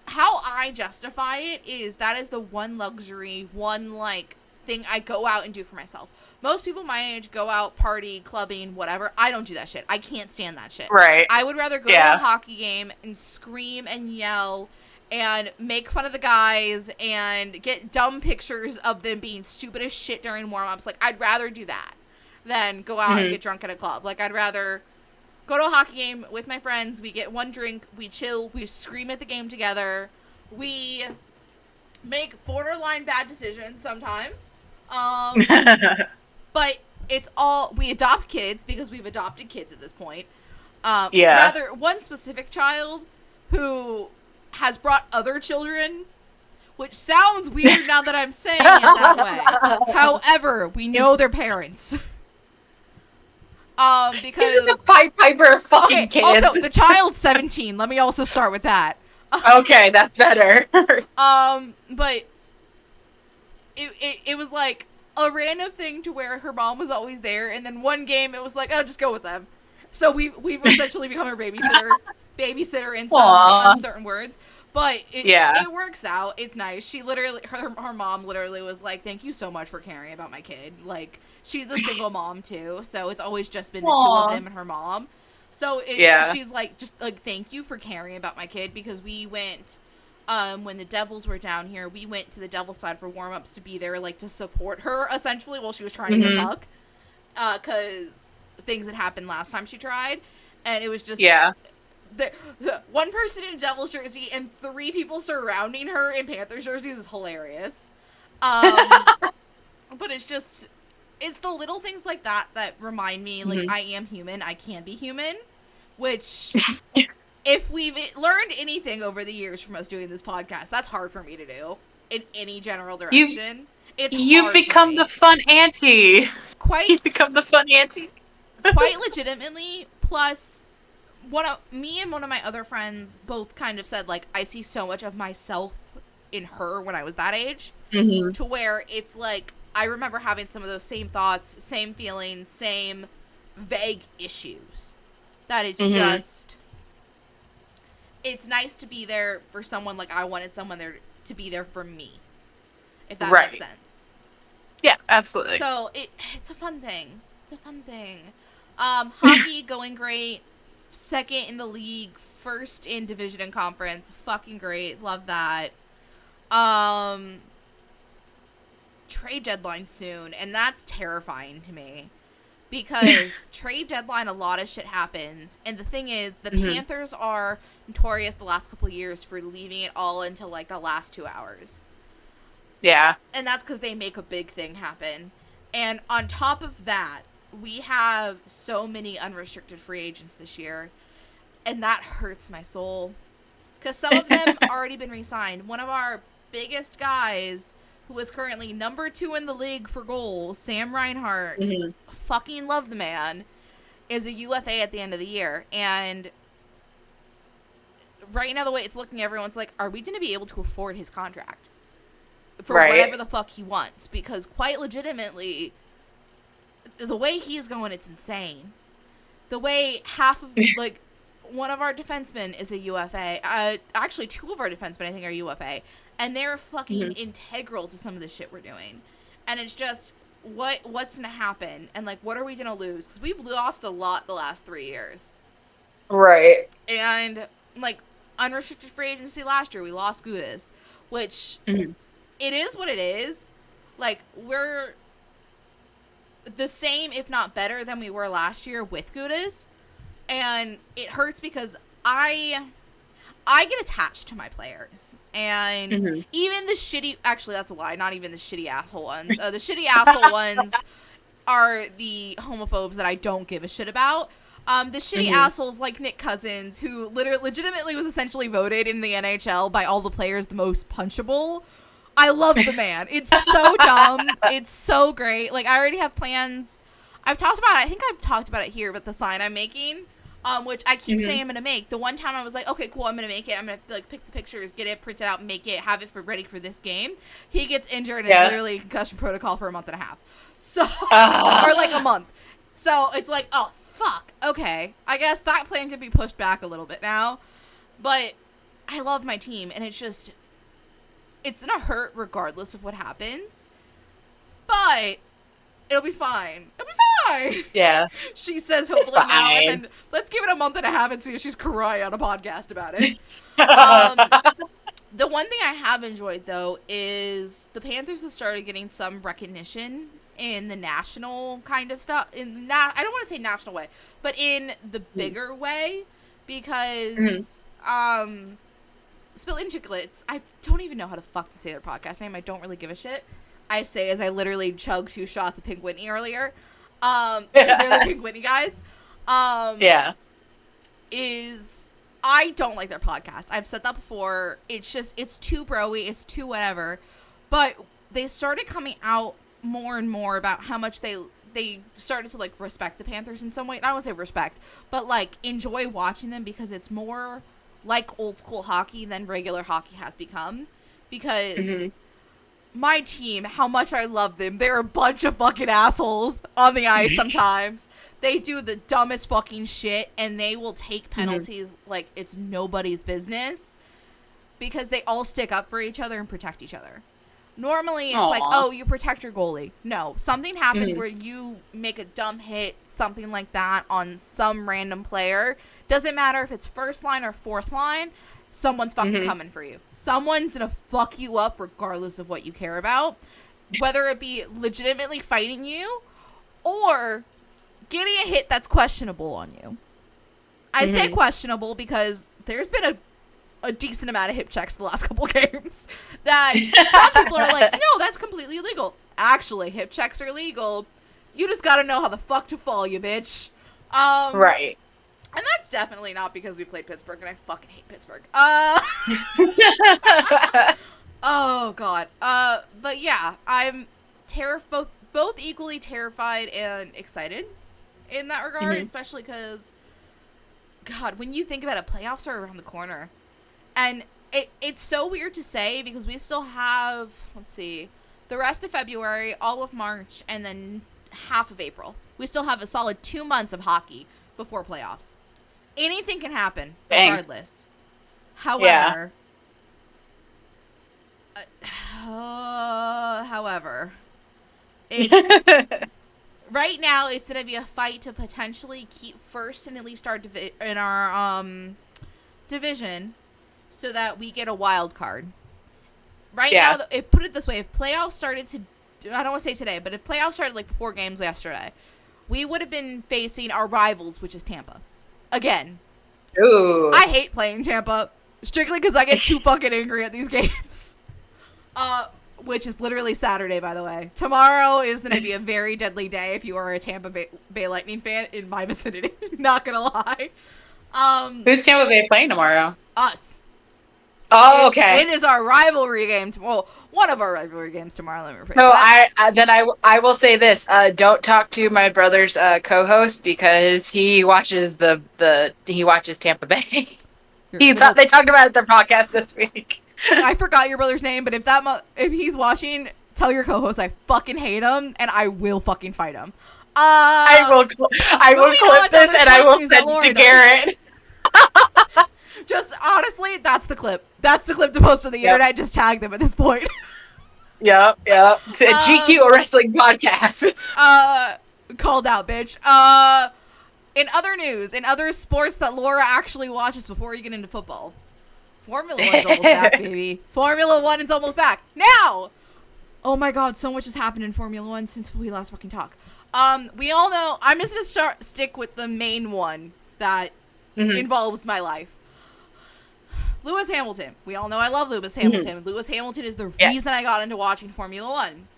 [SPEAKER 2] how I justify it is that is the one luxury, thing I go out and do for myself. Most people my age go out, party, clubbing, whatever. I don't do that shit. I can't stand that shit.
[SPEAKER 1] Right.
[SPEAKER 2] I would rather go to a hockey game and scream and yell and make fun of the guys and get dumb pictures of them being stupid as shit during warm-ups. I'd rather do that than go out and get drunk at a club. I'd rather go to a hockey game with my friends. We get one drink. We chill. We scream at the game together. We make borderline bad decisions sometimes. But it's all... We adopt kids because we've adopted kids at this point. Rather, one specific child who has brought other children, which sounds weird now that I'm saying it that way. However, we know their parents. Because
[SPEAKER 1] he's the Pied Piper of fucking kids.
[SPEAKER 2] Also, the child's 17. Let me also start with that.
[SPEAKER 1] Okay, that's better.
[SPEAKER 2] But it was a random thing to where her mom was always there, and then one game it was oh, just go with them. So we've essentially become her babysitter in some uncertain words. But it works out. It's nice. She literally, her mom literally was thank you so much for caring about my kid. She's a single mom too, so it's always just been the two of them and her mom. So she's thank you for caring about my kid, because we went, when the Devils were down here, we went to the Devils side for warm-ups to be there, to support her, essentially, while she was trying to get puck. Because things had happened last time she tried, and it was just... Yeah. The one person in a Devils jersey and 3 people surrounding her in Panthers jerseys is hilarious. But it's the little things like that remind me, I am human, I can be human, which, if we've learned anything over the years from us doing this podcast, that's hard for me to do in any general direction.
[SPEAKER 1] You've become the fun auntie. You've become the fun auntie.
[SPEAKER 2] Quite legitimately, plus... me and one of my other friends both kind of said, I see so much of myself in her when I was that age, to where it's I remember having some of those same thoughts, same feelings, same vague issues. That it's just, it's nice to be there for someone. I wanted someone there to be there for me, if that makes sense.
[SPEAKER 1] Yeah, absolutely.
[SPEAKER 2] So it's a fun thing. Hockey going great. Second in the league, first in division and conference. Fucking great. Love that. Trade deadline soon, and that's terrifying to me. Because trade deadline, a lot of shit happens. And the thing is, the Panthers are notorious the last couple of years for leaving it all until the last 2 hours.
[SPEAKER 1] Yeah.
[SPEAKER 2] And that's because they make a big thing happen. And on top of that, we have so many unrestricted free agents this year, and that hurts my soul. Because some of them already been re-signed. One of our biggest guys, who is currently number 2 in the league for goals, Sam Reinhart, fucking love the man, is a UFA at the end of the year. And right now, the way it's looking, everyone's like, are we going to be able to afford his contract? For whatever the fuck he wants. Because quite legitimately, the way he's going, it's insane. The way half of, like, one of our defensemen is a UFA. Actually, 2 of our defensemen, I think, are UFA. And they're fucking integral to some of the shit we're doing. And it's just, what's going to happen? And, like, what are we going to lose? Because we've lost a lot the last 3 years.
[SPEAKER 1] Right.
[SPEAKER 2] And, like, unrestricted free agency last year, we lost Gudis. Which, it is what it is. Like, we're the same, if not better, than we were last year with Gudis. And it hurts because I get attached to my players. And even the shitty... Actually, that's a lie. Not even the shitty asshole ones. The shitty asshole ones are the homophobes that I don't give a shit about. The shitty assholes like Nick Cousins, who legitimately was essentially voted in the NHL by all the players the most punchable. I love the man. It's so dumb. It's so great. Like, I already have plans. I think I've talked about it here, but the sign I'm making... which I keep saying I'm going to make. The one time I was like, okay, cool, I'm going to make it. I'm going to, like, pick the pictures, get it printed out, make it, have it ready for this game. He gets injured and is literally concussion protocol for a month and a half. So, or like a month. So it's like, oh, fuck. Okay. I guess that plan could be pushed back a little bit now. But I love my team, and it's just, it's going to hurt regardless of what happens. But it'll be fine. It'll be fine.
[SPEAKER 1] Yeah.
[SPEAKER 2] She says hopefully now, and then let's give it a month and a half and see if she's crying on a podcast about it. The one thing I have enjoyed, though, is the Panthers have started getting some recognition in the national kind of stuff. I don't want to say national way, but in the bigger way, because Spilling Chicklets, I don't even know how the fuck to say their podcast name. I don't really give a shit. I say as I literally chugged 2 shots of Pink Whitney earlier. They're the Pink Whitney guys. I don't like their podcast. I've said that before. It's just, it's too bro-y. It's too whatever. But they started coming out more and more about how much they started to, like, respect the Panthers in some way. I don't want to say respect, but, like, enjoy watching them because it's more like old school hockey than regular hockey has become. Because... my team, how much I love them. They're a bunch of fucking assholes on the ice sometimes. They do the dumbest fucking shit, and they will take penalties like it's nobody's business because they all stick up for each other and protect each other. Normally, it's like, oh, you protect your goalie. No, something happens where you make a dumb hit, something like that, on some random player. Doesn't matter if it's first line or fourth line. Someone's fucking coming for you. Someone's gonna fuck you up regardless of what you care about. Whether it be legitimately fighting you or getting a hit that's questionable on you. I say questionable because there's been a decent amount of hip checks the last couple games that some people are like, no, that's completely illegal. Actually, hip checks are legal. You just gotta know how the fuck to fall, you bitch.
[SPEAKER 1] Right.
[SPEAKER 2] And that's definitely not because we played Pittsburgh, and I fucking hate Pittsburgh. Oh, God. But yeah, I'm both equally terrified and excited in that regard, especially because, God, when you think about it, playoffs are around the corner. And it's so weird to say because we still have, let's see, the rest of February, all of March, and then half of April. We still have a solid 2 months of hockey before playoffs. Anything can happen, regardless. However, it's right now. It's gonna be a fight to potentially keep first in at least our division, so that we get a wild card. Right now, put it this way: if playoffs started I don't want to say today, but if playoffs started like before games yesterday, we would have been facing our rivals, which is Tampa. Again.
[SPEAKER 1] Ooh.
[SPEAKER 2] I hate playing Tampa. Strictly because I get too fucking angry at these games. which is literally Saturday, by the way. Tomorrow is going to be a very deadly day if you are a Tampa Bay Lightning fan in my vicinity. Not going to lie.
[SPEAKER 1] Who's Tampa Bay playing tomorrow?
[SPEAKER 2] Us.
[SPEAKER 1] Oh, okay.
[SPEAKER 2] It is our rivalry game. Well, one of our rivalry games tomorrow. Let me rephrase
[SPEAKER 1] So
[SPEAKER 2] that.
[SPEAKER 1] I will say this: don't talk to my brother's co-host because he watches he watches Tampa Bay. They talked about it at their podcast this week.
[SPEAKER 2] I forgot your brother's name, but if he's watching, tell your co-host I fucking hate him and I will fucking fight him.
[SPEAKER 1] I will clip this and I will send it to Garrett.
[SPEAKER 2] Just honestly, that's the clip. That's the clip to post on the internet. Just tag them at this point.
[SPEAKER 1] Yep. It's a GQ, a wrestling podcast.
[SPEAKER 2] Called out, bitch. In other news, in other sports that Laura actually watches before you get into football, Formula 1's almost back, baby. Formula 1 is almost back. Now! Oh my god, so much has happened in Formula 1 since we last fucking talked. We all know, I'm just gonna stick with the main one that involves my life. Lewis Hamilton. We all know I love Lewis Hamilton. Lewis Hamilton is the reason I got into watching Formula 1.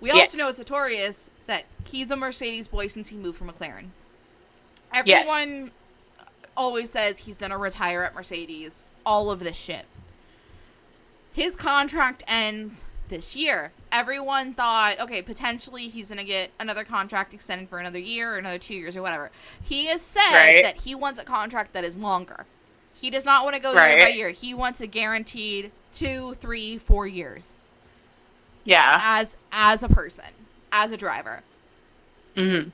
[SPEAKER 2] We also know it's notorious that he's a Mercedes boy since he moved from McLaren. Everyone always says he's gonna retire at Mercedes. All of this shit. His contract ends this year. Everyone thought, okay, potentially he's gonna get another contract extended for another year or another 2 years or whatever. He has said that he wants a contract that is longer. He does not want to go year by year. He wants a guaranteed 2, 3, 4 years.
[SPEAKER 1] Yeah.
[SPEAKER 2] As a person, as a driver.
[SPEAKER 1] Mm-hmm.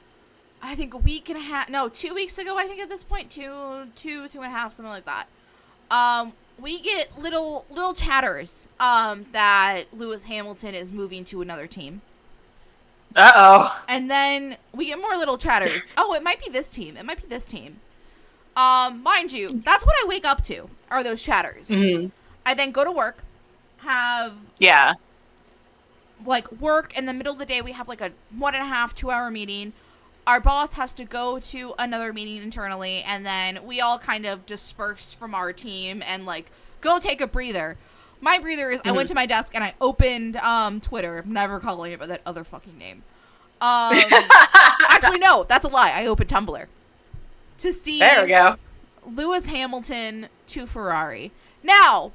[SPEAKER 2] I think 2 weeks ago, I think at this point, two and a half, something like that. We get little chatters, that Lewis Hamilton is moving to another team.
[SPEAKER 1] Uh-oh.
[SPEAKER 2] And then we get more little chatters. Oh, it might be this team. It might be this team. Mind you, that's what I wake up to, are those chatters. Mm-hmm. I then go to work, have...
[SPEAKER 1] Yeah.
[SPEAKER 2] Like, work in the middle of the day, we have like a 1.5, 2 hour meeting. Our boss has to go to another meeting internally, and then we all kind of disperse from our team and, like, go take a breather. My breather is I went to my desk and I opened Twitter. I'm never calling it by that other fucking name. Actually, no, that's a lie. I opened Tumblr. To see
[SPEAKER 1] there we go.
[SPEAKER 2] Lewis Hamilton to Ferrari. Now,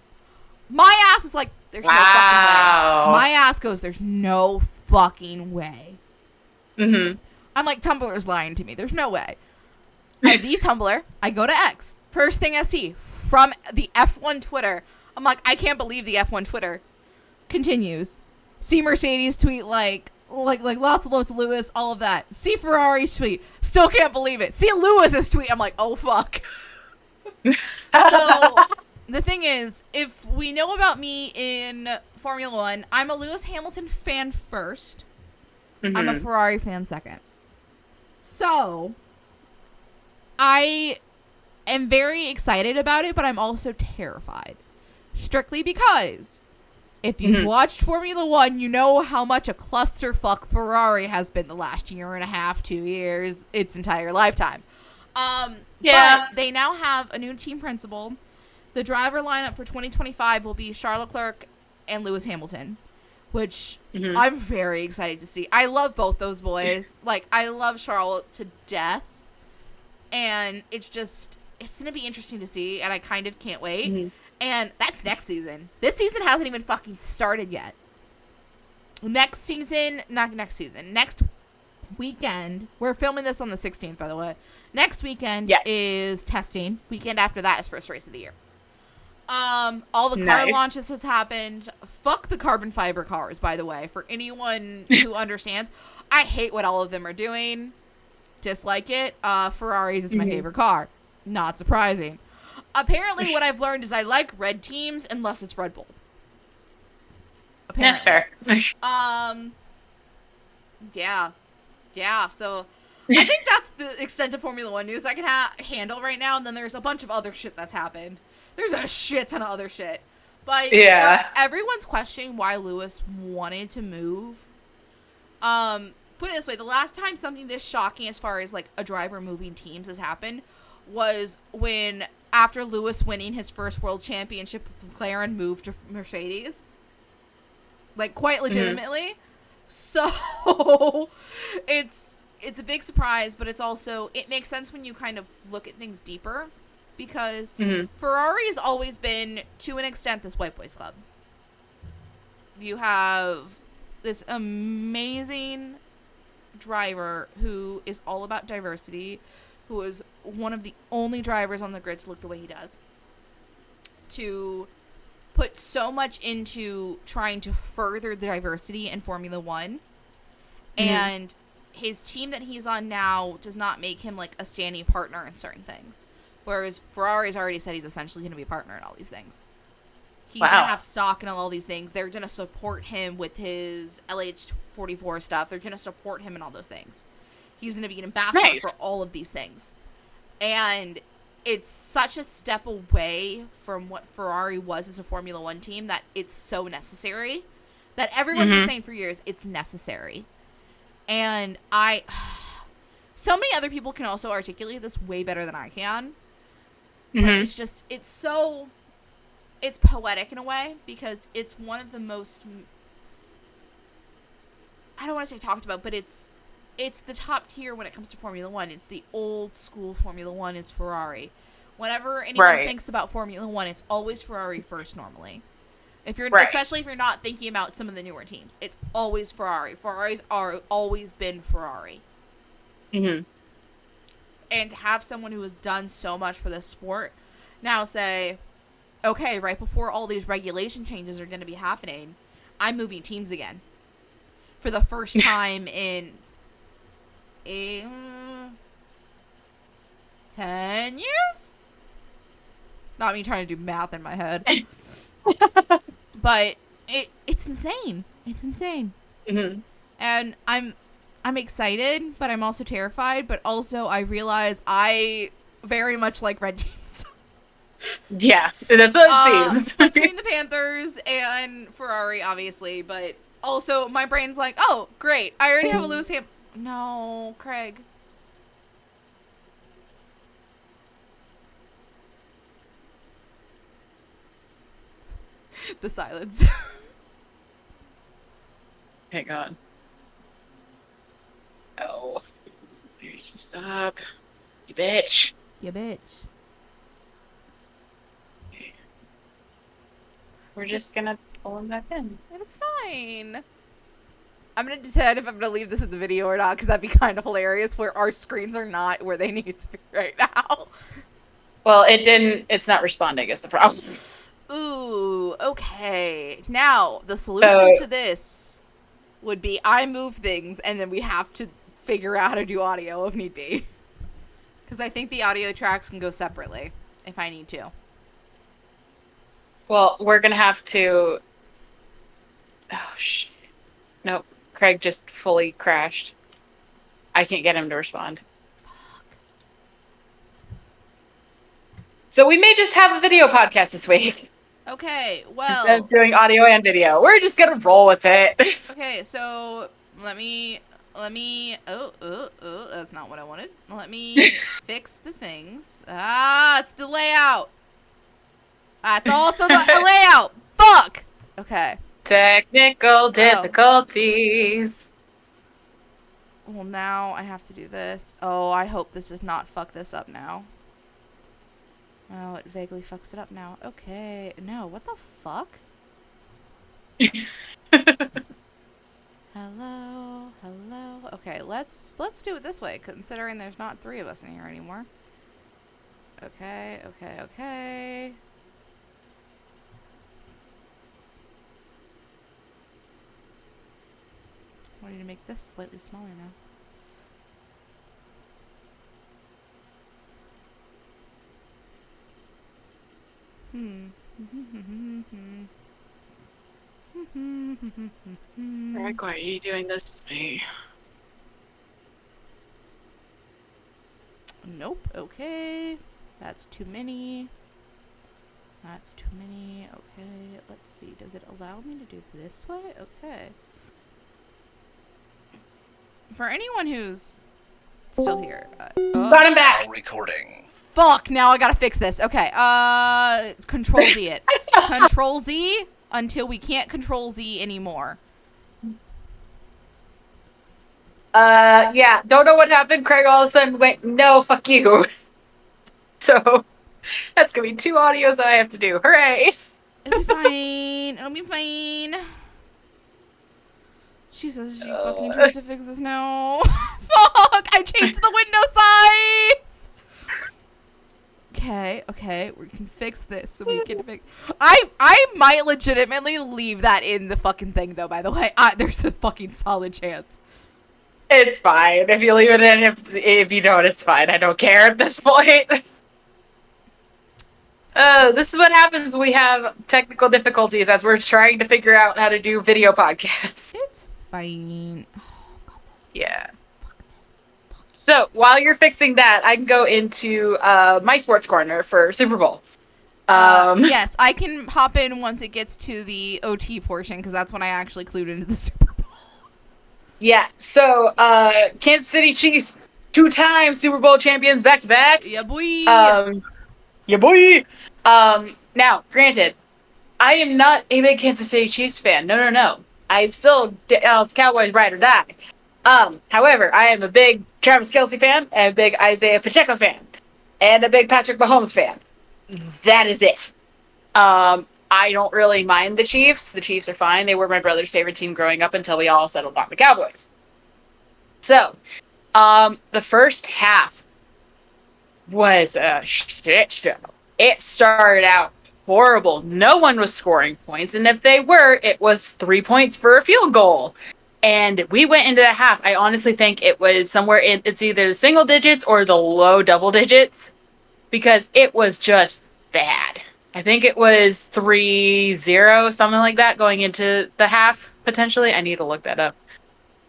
[SPEAKER 2] my ass is like, there's no fucking way. My ass goes, there's no fucking way.
[SPEAKER 1] Mm-hmm.
[SPEAKER 2] I'm like, Tumblr's lying to me. There's no way. I leave Tumblr. I go to X. First thing I see from the F1 Twitter. I'm like, I can't believe the F1 Twitter continues. See Mercedes tweet like lots of loads of Lewis, all of that. See Ferrari's tweet. Still can't believe it. See Lewis's tweet. I'm like, oh, fuck. So the thing is, if we know about me in Formula 1, I'm a Lewis Hamilton fan first. Mm-hmm. I'm a Ferrari fan second. So, I am very excited about it, but I'm also terrified. Strictly because if you've watched Formula 1, you know how much a clusterfuck Ferrari has been the last year and a half, 2 years, its entire lifetime. But they now have a new team principal. The driver lineup for 2025 will be Charles Leclerc and Lewis Hamilton, which I'm very excited to see. I love both those boys. Like, I love Charles to death. And it's going to be interesting to see, and I kind of can't wait. Mm-hmm. And that's next season. This season hasn't even fucking started yet. Next weekend, we're filming this on the 16th, by the way. Next weekend is testing. Weekend after that is first race of the year. All the car launches has happened. Fuck the carbon fiber cars, by the way, for anyone who understands. I hate what all of them are doing. Dislike it. Ferraris is my favorite car. Not surprising. Apparently, what I've learned is I like red teams unless it's Red Bull. Apparently. Yeah. So I think that's the extent of Formula 1 news I can handle right now. And then there's a bunch of other shit that's happened. There's a shit ton of other shit. But everyone's questioning why Lewis wanted to move. Put it this way, the last time something this shocking as far as like a driver moving teams has happened was when after Lewis winning his first world championship, McLaren moved to Mercedes. like quite legitimately. So it's a big surprise, but it's also, it makes sense when you kind of look at things deeper, because Ferrari's always been, to an extent, this white boys club. You have this amazing driver who is all about diversity, who is one of the only drivers on the grid to look the way he does, to put so much into trying to further the diversity in Formula One, and his team that he's on now does not make him like a standing partner in certain things, whereas Ferrari's already said he's essentially going to be a partner in all these things. He's going to have stock in all these things. They're going to support him with his LH44 stuff. They're going to support him in all those things. He's going to be an ambassador for all of these things. And it's such a step away from what Ferrari was as a Formula One team that it's so necessary, that everyone's been saying for years, it's necessary. And so many other people can also articulate this way better than I can. But it's just, it's poetic in a way, because it's one of the most, I don't want to say talked about, but it's the top tier when it comes to Formula One. It's the old school Formula One is Ferrari. Whenever anyone thinks about Formula One, it's always Ferrari first normally. If you're, especially if you're not thinking about some of the newer teams, it's always Ferrari. Ferraris are always been Ferrari. And to have someone who has done so much for this sport now say, okay, right before all these regulation changes are going to be happening, I'm moving teams again. For the first time in 10 years? Not me trying to do math in my head. But it's insane. It's insane. And I'm excited, but I'm also terrified. But also I realize I very much like red teams.
[SPEAKER 1] Yeah, that's what it seems.
[SPEAKER 2] Between the Panthers and Ferrari, obviously, but also my brain's like, oh, great, I already have a Lewis Hamilton. No, Craig. The silence.
[SPEAKER 1] Hang on. Oh, stop, you bitch.
[SPEAKER 2] You bitch.
[SPEAKER 1] We're just gonna pull him back in.
[SPEAKER 2] It'll be fine. I'm gonna decide if I'm gonna leave this in the video or not, because that'd be kind of hilarious where our screens are not where they need to be right now.
[SPEAKER 1] Well, it's not responding is the problem.
[SPEAKER 2] Ooh, okay. Now, the solution to this would be I move things, and then we have to figure out how to do audio if need be. Because I think the audio tracks can go separately if I need to.
[SPEAKER 1] Well, we're going to have to... Oh, shit. Nope. Craig just fully crashed. I can't get him to respond.
[SPEAKER 2] Fuck.
[SPEAKER 1] So we may just have a video podcast this week.
[SPEAKER 2] Okay, well...
[SPEAKER 1] Instead of doing audio and video. We're just going to roll with it.
[SPEAKER 2] Okay, so let me... Oh, that's not what I wanted. Let me fix the things. Ah, it's the layout. That's also the layout. Fuck. Okay.
[SPEAKER 1] Technical difficulties.
[SPEAKER 2] Well, now I have to do this. Oh, I hope this does not fuck this up now. Oh, it vaguely fucks it up now. Okay. No, what the fuck? Hello. Okay, let's do it this way, considering there's not 3 of us in here anymore. Okay. I need to make this slightly smaller now.
[SPEAKER 1] Greg, why are you doing this to me?
[SPEAKER 2] Nope. Okay. That's too many. Okay, let's see. Does it allow me to do this way? Okay. For anyone who's still here.
[SPEAKER 1] Got him back!
[SPEAKER 3] Recording.
[SPEAKER 2] Fuck, now I gotta fix this. Okay, Control Z it. Control Z. until we can't control Z anymore.
[SPEAKER 1] Yeah, don't know what happened. Craig all of a sudden went, no, fuck you. So, that's gonna be 2 audios that I have to do. Hooray!
[SPEAKER 2] It'll be fine. It'll be fine. She says she fucking tries to fix this now. Fuck! I changed the window size! Okay, we can fix this so we can fix... I might legitimately leave that in the fucking thing, though, by the way. There's a fucking solid chance.
[SPEAKER 1] It's fine. If you leave it in, if you don't, it's fine. I don't care at this point. This is what happens when we have technical difficulties as we're trying to figure out how to do video podcasts.
[SPEAKER 2] It's fine. Oh, God,
[SPEAKER 1] yeah. Fuck this. So, while you're fixing that, I can go into my sports corner for Super Bowl.
[SPEAKER 2] Yes, I can hop in once it gets to the OT portion, because that's when I actually clued into the Super Bowl.
[SPEAKER 1] Yeah, so, Kansas City Chiefs, 2-time Super Bowl champions back-to-back.
[SPEAKER 2] Yeah, boy.
[SPEAKER 1] Yeah, boy. Now, granted, I am not a big Kansas City Chiefs fan. No. I'm still Dallas Cowboys ride or die. However, I am a big Travis Kelce fan, and a big Isaiah Pacheco fan, and a big Patrick Mahomes fan. That is it. I don't really mind the Chiefs. The Chiefs are fine. They were my brother's favorite team growing up until we all settled on the Cowboys. So, the first half was a shit show. It started out horrible. No one was scoring points, and if they were, it was 3 points for a field goal. And we went into the half. I honestly think it was somewhere in, it's either the single digits or the low double digits, because it was just bad. I think it was 3-0, something like that, going into the half, potentially. I need to look that up.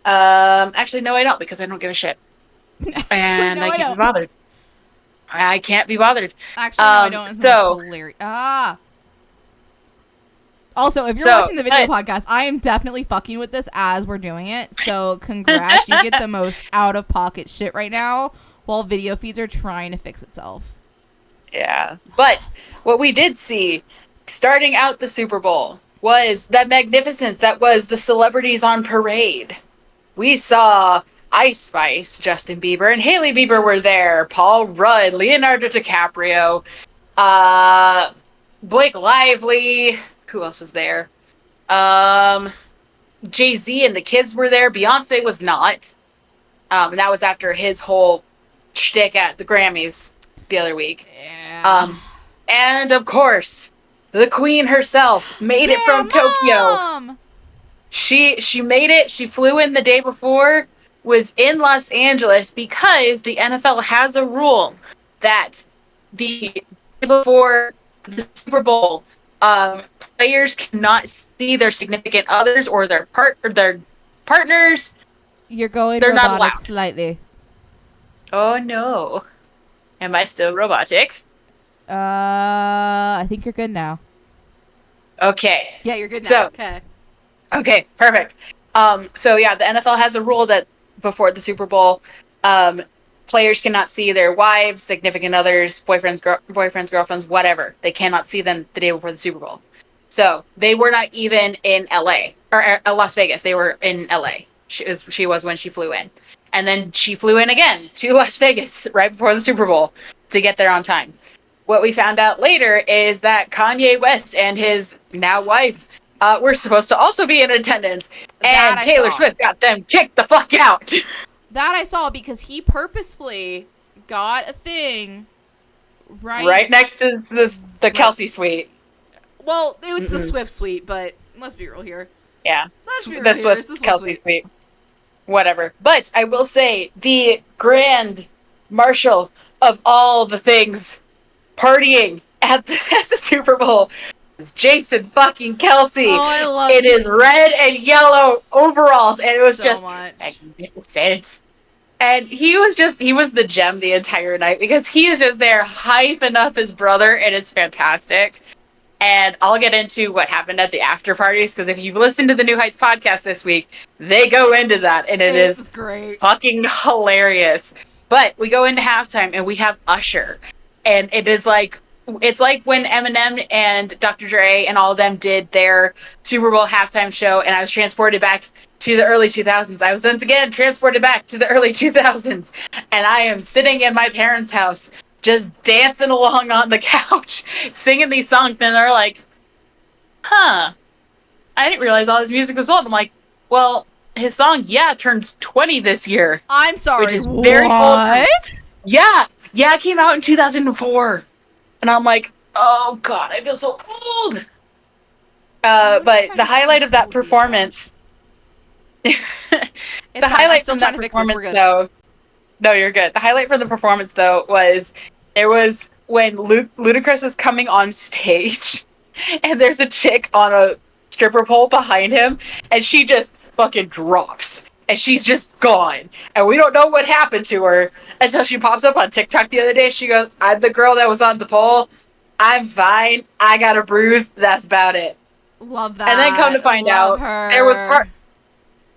[SPEAKER 1] Actually, no, I don't, because I don't give a shit. And I can't be bothered. I can't be bothered.
[SPEAKER 2] Actually, no, I don't. So hilarious. Also, if you're watching the video podcast, I am definitely fucking with this as we're doing it. So, congrats. You get the most out-of-pocket shit right now while video feeds are trying to fix itself.
[SPEAKER 1] Yeah. But what we did see, starting out the Super Bowl, was that magnificence that was the celebrities on parade. We saw Ice Spice, Justin Bieber, and Hailey Bieber were there. Paul Rudd, Leonardo DiCaprio, Blake Lively. Who else was there? Jay-Z and the kids were there. Beyonce was not. And that was after his whole shtick at the Grammys the other week.
[SPEAKER 2] Yeah.
[SPEAKER 1] And of course, the Queen herself made it from Tokyo. She made it. She flew in the day before, was in Los Angeles because the NFL has a rule that the day before the Super Bowl, players cannot see their significant others or their partners.
[SPEAKER 2] You're going
[SPEAKER 1] They're
[SPEAKER 2] robotic
[SPEAKER 1] not allowed.
[SPEAKER 2] slightly.
[SPEAKER 1] Oh no. Am I still robotic?
[SPEAKER 2] I think you're good now.
[SPEAKER 1] Okay.
[SPEAKER 2] Yeah, you're good now.
[SPEAKER 1] Okay, perfect. So yeah, the NFL has a rule that before the Super Bowl, players cannot see their wives, significant others, boyfriends, girlfriends, whatever. They cannot see them the day before the Super Bowl. So they were not even in LA or Las Vegas. They were in LA. She was when she flew in. And then she flew in again to Las Vegas right before the Super Bowl to get there on time. What we found out later is that Kanye West and his now wife were supposed to also be in attendance. And Taylor Swift got them kicked the fuck out.
[SPEAKER 2] That I saw because he purposefully got a thing
[SPEAKER 1] right next to the Kelce suite.
[SPEAKER 2] Well, it's the Swift suite, but let's be real here.
[SPEAKER 1] Yeah, the Swift Kelce suite. Whatever. But I will say, the grand marshal of all the things partying at the Super Bowl is Jason fucking Kelce.
[SPEAKER 2] Oh, I love
[SPEAKER 1] it. Is red and yellow overalls, and it was just magnificent. And he was the gem the entire night because he is just there hyping up his brother, and it's fantastic. And I'll get into what happened at the after parties, because if you've listened to the New Heights podcast this week, they go into that, and it is
[SPEAKER 2] great.
[SPEAKER 1] Fucking hilarious. But we go into halftime, and we have Usher. And it is like it's like when Eminem and Dr. Dre and all of them did their Super Bowl halftime show, and I was transported back to the early 2000s. I was once again transported back to the early 2000s, and I am sitting in my parents' house just dancing along on the couch, singing these songs, and they're like, huh, I didn't realize all his music was old. I'm like, well, his song, yeah, turns 20 this year.
[SPEAKER 2] I'm sorry,
[SPEAKER 1] which is very old. Yeah, it came out in 2004. And I'm like, oh god, I feel so old. But the highlight of that performance, the highlight from that performance, though, no, you're good. The highlight from the performance, though, was when Ludacris was coming on stage, and there's a chick on a stripper pole behind him, and she just fucking drops, and she's just gone, and we don't know what happened to her until she pops up on TikTok the other day. She goes, "I'm the girl that was on the pole. I'm fine. I got a bruise. That's about it."
[SPEAKER 2] Love that.
[SPEAKER 1] And then come to find out,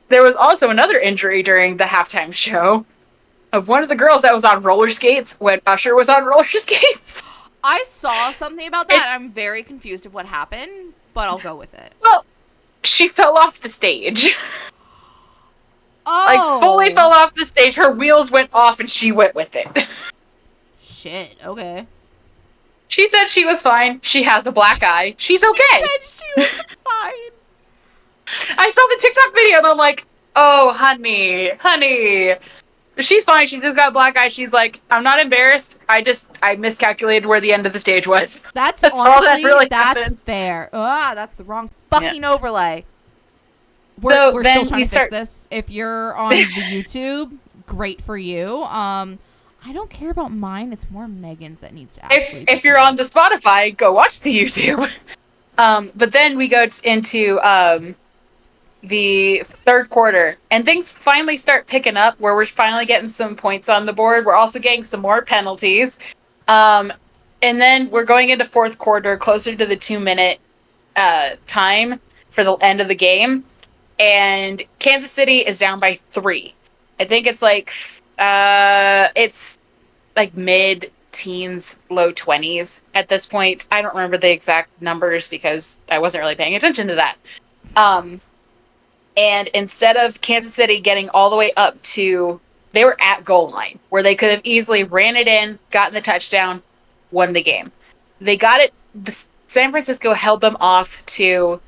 [SPEAKER 1] there was also another injury during the halftime show of one of the girls that was on roller skates when Usher was on roller skates.
[SPEAKER 2] I saw something about that. I'm very confused of what happened, but I'll go with it.
[SPEAKER 1] Well, she fell off the stage.
[SPEAKER 2] Oh.
[SPEAKER 1] Like, fully fell off the stage. Her wheels went off and she went with it.
[SPEAKER 2] Shit, okay.
[SPEAKER 1] She said she was fine. She has a black eye. She's okay.
[SPEAKER 2] She said she was fine.
[SPEAKER 1] I saw the TikTok video and I'm like, oh, honey. She's fine. She just got a black eye. She's like, I'm not embarrassed. I miscalculated where the end of the stage was.
[SPEAKER 2] That's honestly,
[SPEAKER 1] all that really happened.
[SPEAKER 2] Fair. That's the wrong fucking overlay.
[SPEAKER 1] We're
[SPEAKER 2] still trying to fix this. If you're on the YouTube, great for you. I don't care about mine. It's more Megan's that needs to actually.
[SPEAKER 1] If you're on the Spotify, go watch the YouTube. But then we go into the third quarter, and things finally start picking up where we're finally getting some points on the board. We're also getting some more penalties. And then we're going into fourth quarter, closer to the 2-minute time for the end of the game. And Kansas City is down by 3. I think it's like mid-teens, low 20s at this point. I don't remember the exact numbers because I wasn't really paying attention to that. And instead of Kansas City getting all the way up to, they were at goal line, where they could have easily ran it in, gotten the touchdown, won the game. They got it. San Francisco held them off to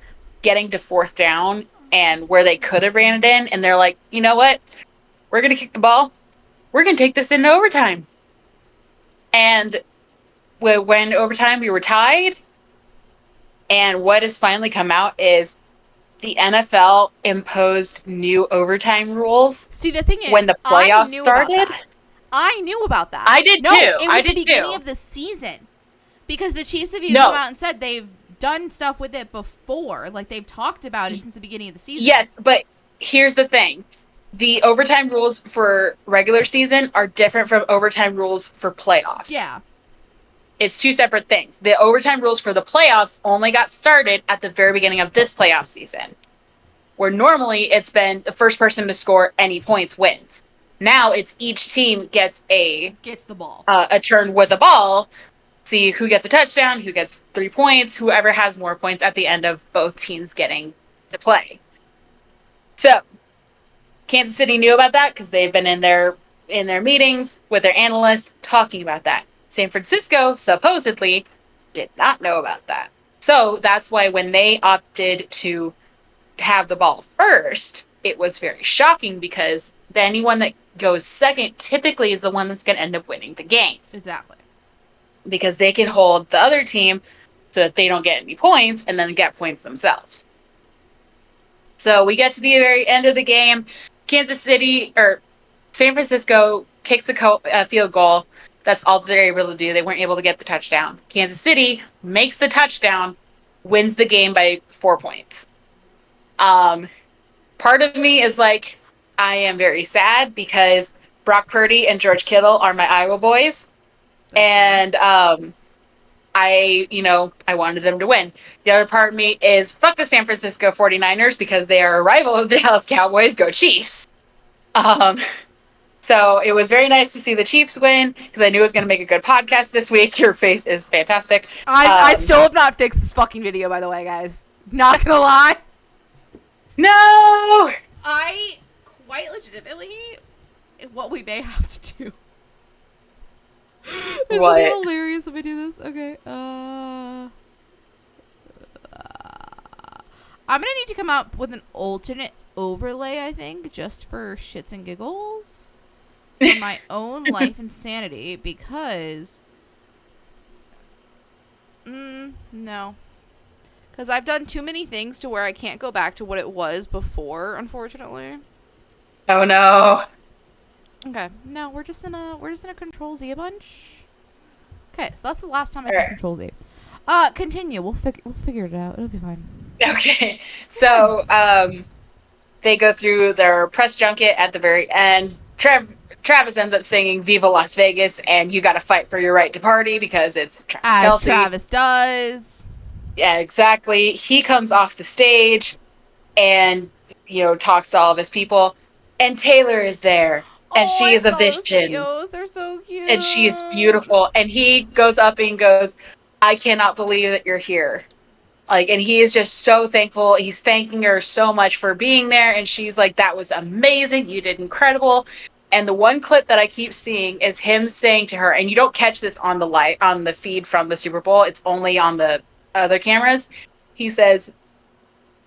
[SPEAKER 1] getting to fourth down, and where they could have ran it in, and they're like, you know what? We're going to kick the ball. We're going to take this into overtime. And when overtime, we were tied. And what has finally come out is the NFL imposed new overtime rules.
[SPEAKER 2] See, the thing is,
[SPEAKER 1] when the playoffs started.
[SPEAKER 2] I knew about that.
[SPEAKER 1] I did too.
[SPEAKER 2] It was the beginning of the season. Because the Chiefs have come out and said they've done stuff with it before. Like, they've talked about it since the beginning of the season.
[SPEAKER 1] Yes, but here's the thing. The overtime rules for regular season are different from overtime rules for playoffs.
[SPEAKER 2] Yeah.
[SPEAKER 1] It's two separate things. The overtime rules for the playoffs only got started at the very beginning of this playoff season, where normally it's been the first person to score any points wins. Now it's each team gets the
[SPEAKER 2] ball,
[SPEAKER 1] a turn with a ball. See who gets a touchdown, who gets 3 points, whoever has more points at the end of both teams getting to play. So Kansas City knew about that because they've been in their meetings with their analysts talking about that. San Francisco supposedly did not know about that. So that's why when they opted to have the ball first, it was very shocking because anyone that goes second typically is the one that's going to end up winning the game.
[SPEAKER 2] Exactly.
[SPEAKER 1] Because they can hold the other team so that they don't get any points and then get points themselves. So we get to the very end of the game. San Francisco kicks a field goal. That's all they're able to do. They weren't able to get the touchdown. Kansas City makes the touchdown, wins the game by 4 points. Part of me is like, I am very sad because Brock Purdy and George Kittle are my Iowa boys. And I wanted them to win. The other part of me is fuck the San Francisco 49ers because they are a rival of the Dallas Cowboys. Go Chiefs. So it was very nice to see the Chiefs win because I knew it was going to make a good podcast this week. Your face is fantastic.
[SPEAKER 2] I still have not fixed this fucking video, by the way, guys. Not gonna lie.
[SPEAKER 1] No!
[SPEAKER 2] I quite legitimately, what we may have to do. This will be hilarious if we do this. Okay. I'm gonna need to come up with an alternate overlay, I think, just for shits and giggles. For my own life and sanity, because... no. Because I've done too many things to where I can't go back to what it was before, unfortunately.
[SPEAKER 1] Oh no.
[SPEAKER 2] Okay. No, we're just in a Control Z a bunch. Okay, so that's the last time I can Control Z. Continue. We'll figure it out. It'll be fine.
[SPEAKER 1] Okay. So, they go through their press junket at the very end. Travis ends up singing Viva Las Vegas and You Gotta Fight for Your Right to Party because it's Travis
[SPEAKER 2] As
[SPEAKER 1] Kelce.
[SPEAKER 2] Travis does.
[SPEAKER 1] Yeah, exactly. He comes off the stage and, talks to all of his people. And Taylor is there. And she is a vision.
[SPEAKER 2] They're so cute.
[SPEAKER 1] And she's beautiful. And he goes up and goes, I cannot believe that you're here. And he is just so thankful. He's thanking her so much for being there. And she's like, that was amazing. You did incredible. And the one clip that I keep seeing is him saying to her, and you don't catch this on the feed from the Super Bowl. It's only on the other cameras. He says,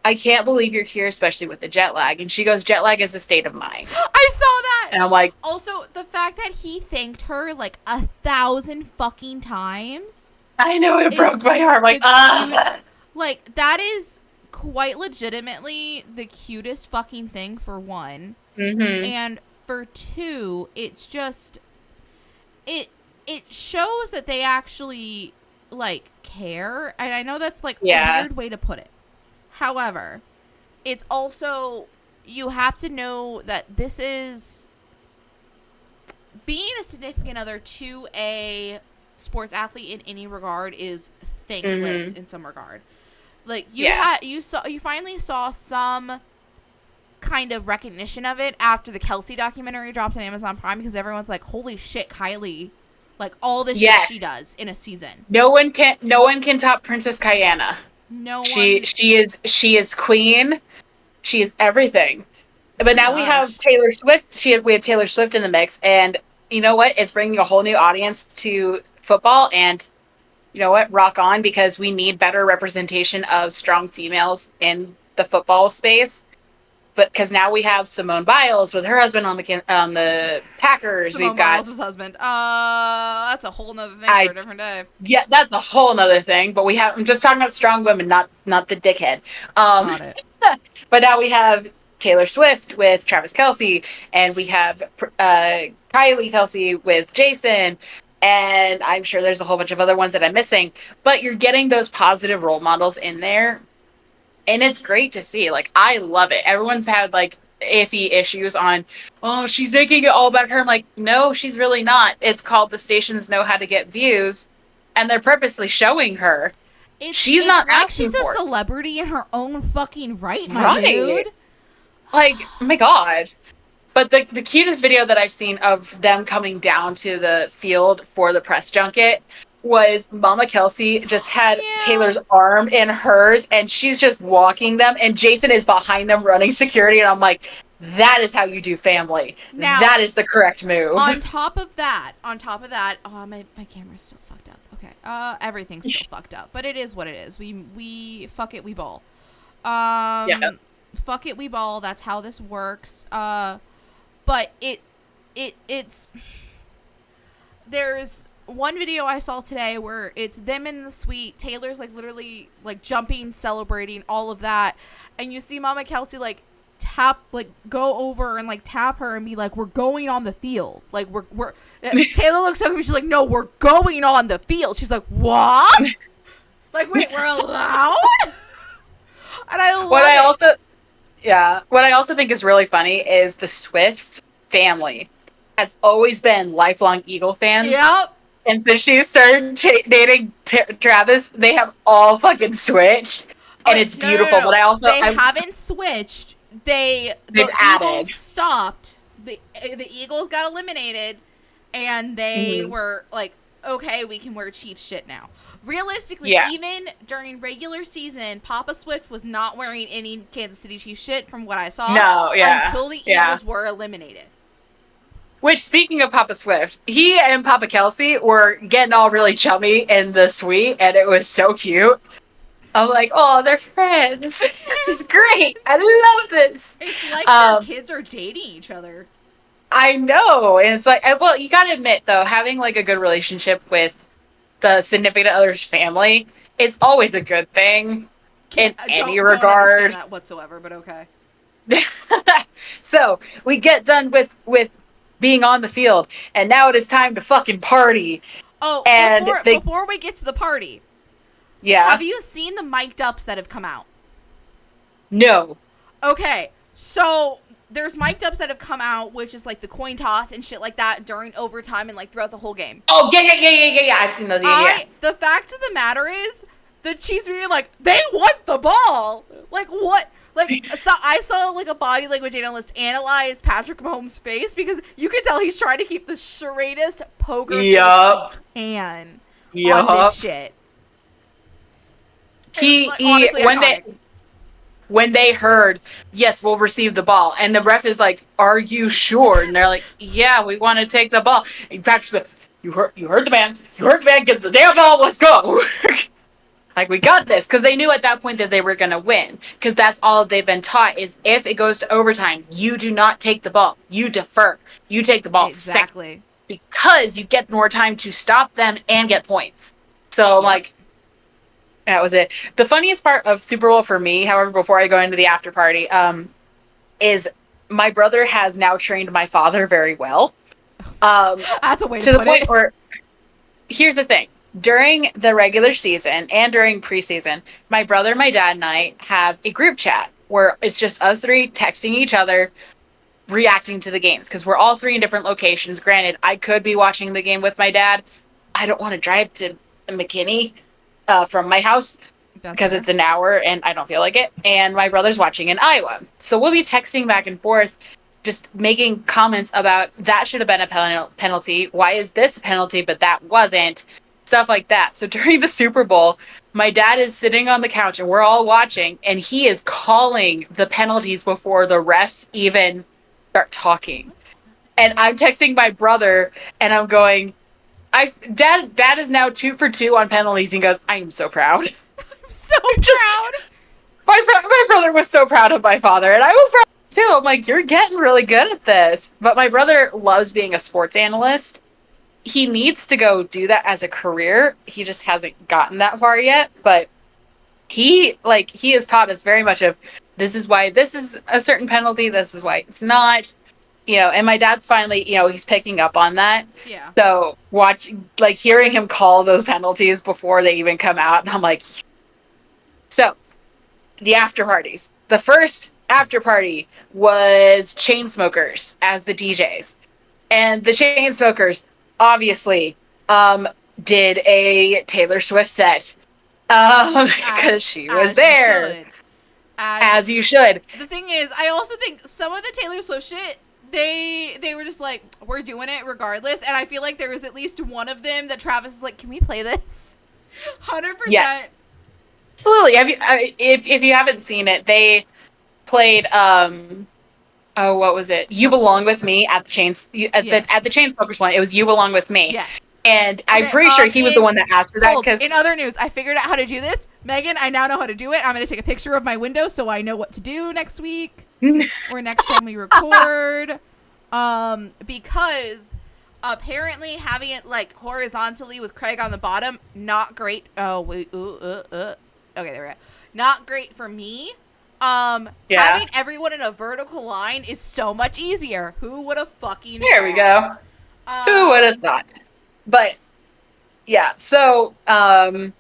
[SPEAKER 1] I can't believe you're here, especially with the jet lag. And she goes, jet lag is a state of mind.
[SPEAKER 2] I saw that.
[SPEAKER 1] And I'm like,
[SPEAKER 2] also the fact that he thanked her like 1,000 fucking times.
[SPEAKER 1] I know, it broke my heart. I'm like,
[SPEAKER 2] like, that is quite legitimately the cutest fucking thing, for one.
[SPEAKER 1] Mm-hmm.
[SPEAKER 2] And for two, it's just, it shows that they actually, like, care. And I know that's, like, a weird way to put it. However, it's also, you have to know that this is, being a significant other to a sports athlete in any regard is thankless in some regard. Like, you finally saw some kind of recognition of it after the Kelce documentary dropped on Amazon Prime, because everyone's like, holy shit, Kylie, like, all the shit she does in a season.
[SPEAKER 1] No one can top Princess Kiana. She is queen. She is everything. But now we have Taylor Swift. We have Taylor Swift in the mix, and you know what? It's bringing a whole new audience to football, and you know what? Rock on, because we need better representation of strong females in the football space. But because now we have Simone Biles with her husband on the Packers.
[SPEAKER 2] Simone Biles' husband. That's a whole nother thing for a different day.
[SPEAKER 1] Yeah, that's a whole nother thing. But I'm just talking about strong women, not the dickhead.
[SPEAKER 2] Got it.
[SPEAKER 1] But now we have Taylor Swift with Travis Kelce, and we have Kylie Kelce with Jason, and I'm sure there's a whole bunch of other ones that I'm missing. But you're getting those positive role models in there. And it's great to see. Like, I love it. Everyone's had, like, iffy issues on, oh, she's making it all about her. I'm like, no, she's really not. It's called the stations know how to get views, and they're purposely showing her. She's not
[SPEAKER 2] like
[SPEAKER 1] asking
[SPEAKER 2] she's
[SPEAKER 1] for
[SPEAKER 2] a celebrity in her own fucking right, my dude.
[SPEAKER 1] Like, oh my God. But the cutest video that I've seen of them coming down to the field for the press junket was Mama Kelce just had Taylor's arm in hers, and she's just walking them, and Jason is behind them running security, and I'm like, that is how you do family. Now, that is the correct move.
[SPEAKER 2] On top of that, oh, my camera's still fucked up. Okay. Everything's still fucked up, but it is what it is. We fuck it, we ball. Fuck it, we ball. That's how this works. But it's there's one video I saw today where it's them in the suite. Taylor's like literally like jumping, celebrating, all of that, and you see Mama Kelce like go over and like tap her and be like, "We're going on the field." Like we're Taylor looks at me. She's like, "No, we're going on the field." She's like, "What?" Like, wait, we're allowed? And I love
[SPEAKER 1] what I also think is really funny is the Swifts family has always been lifelong Eagle fans.
[SPEAKER 2] Yep.
[SPEAKER 1] And since she started dating Travis, they have all fucking switched, and it's beautiful.
[SPEAKER 2] No.
[SPEAKER 1] But
[SPEAKER 2] they haven't switched. The
[SPEAKER 1] added.
[SPEAKER 2] Eagles stopped the Eagles got eliminated, and they were like, okay, we can wear Chiefs shit now. Realistically, even during regular season, Papa Swift was not wearing any Kansas City Chiefs shit from what I saw until the Eagles were eliminated.
[SPEAKER 1] Which, speaking of Papa Swift, he and Papa Kelsey were getting all really chummy in the suite, and it was so cute. I'm like, oh, they're friends. This is great. I love this.
[SPEAKER 2] It's like their kids are dating each other.
[SPEAKER 1] I know. And it's like, well, you gotta admit, though, having like a good relationship with the significant other's family is always a good thing in any regard.
[SPEAKER 2] Don't understand that whatsoever, but okay.
[SPEAKER 1] So we get done with being on the field, and now it is time to fucking party.
[SPEAKER 2] Oh, and before we get to the party, have you seen the mic'd ups that have come out?
[SPEAKER 1] No.
[SPEAKER 2] Okay, so there's mic'd ups that have come out, which is like the coin toss and shit like that during overtime and like throughout the whole game.
[SPEAKER 1] Oh yeah. I've seen those. Yeah.
[SPEAKER 2] The fact of the matter is, the Chiefs were like, they want the ball. Like what? Like, so I saw like a body language analyst analyze Patrick Mahomes' face because you could tell he's trying to keep the straightest poker face he can on this shit.
[SPEAKER 1] When they heard, yes, we'll receive the ball, and the ref is like, are you sure? And they're like, yeah, we want to take the ball. And Patrick's like, you heard the man, get the damn ball, let's go. Like, we got this, because they knew at that point that they were going to win, because that's all they've been taught is if it goes to overtime, you do not take the ball, you defer, you take the ball
[SPEAKER 2] exactly,
[SPEAKER 1] because you get more time to stop them and get points. So like, that was it. The funniest part of Super Bowl for me, however, before I go into the after party, is my brother has now trained my father very well.
[SPEAKER 2] That's a way to put
[SPEAKER 1] the point
[SPEAKER 2] it.
[SPEAKER 1] Where, here's the thing. During the regular season and during preseason, my brother, my dad, and I have a group chat where it's just us three texting each other, reacting to the games, because we're all three in different locations. Granted, I could be watching the game with my dad. I don't want to drive to McKinney from my house because it's an hour and I don't feel like it. And my brother's watching in Iowa. So we'll be texting back and forth, just making comments about that should have been a penalty. Why is this a penalty, but that wasn't? Stuff like that. So during the Super Bowl, my dad is sitting on the couch and we're all watching, and he is calling the penalties before the refs even start talking. And I'm texting my brother and I'm going, Dad is now 2 for 2 on penalties. He goes, I am so proud.
[SPEAKER 2] I'm so proud.
[SPEAKER 1] My brother was so proud of my father, and I was proud too. I'm like, you're getting really good at this. But my brother loves being a sports analyst. He needs to go do that as a career. He just hasn't gotten that far yet. But he has taught us very much of, this is why this is a certain penalty, this is why it's not. And my dad's finally, he's picking up on that.
[SPEAKER 2] Yeah.
[SPEAKER 1] So hearing him call those penalties before they even come out, and I'm like, so the after parties. The first after party was Chainsmokers as the DJs. And the Chainsmokers obviously did a Taylor Swift set because she was there. As you should.
[SPEAKER 2] The thing is, I also think some of the Taylor Swift shit, they were just like, we're doing it regardless. And I feel like there was at least one of them that Travis is like, can we play this? 100%.
[SPEAKER 1] Yes. Absolutely. If you haven't seen it, they played what was it? You Belong With Me at the Chainsmokers one. It was You Belong With Me.
[SPEAKER 2] Yes.
[SPEAKER 1] And I'm pretty sure he was the one that asked for that. Because
[SPEAKER 2] in other news, I figured out how to do this. Megan, I now know how to do it. I'm going to take a picture of my window so I know what to do next week or next time we record. Because apparently having it like horizontally with Craig on the bottom, not great. Oh, wait. Okay, there we go. Not great for me. Having everyone in a vertical line is so much easier. Who would have fucking
[SPEAKER 1] There we go. Who would have thought? But yeah, so I'm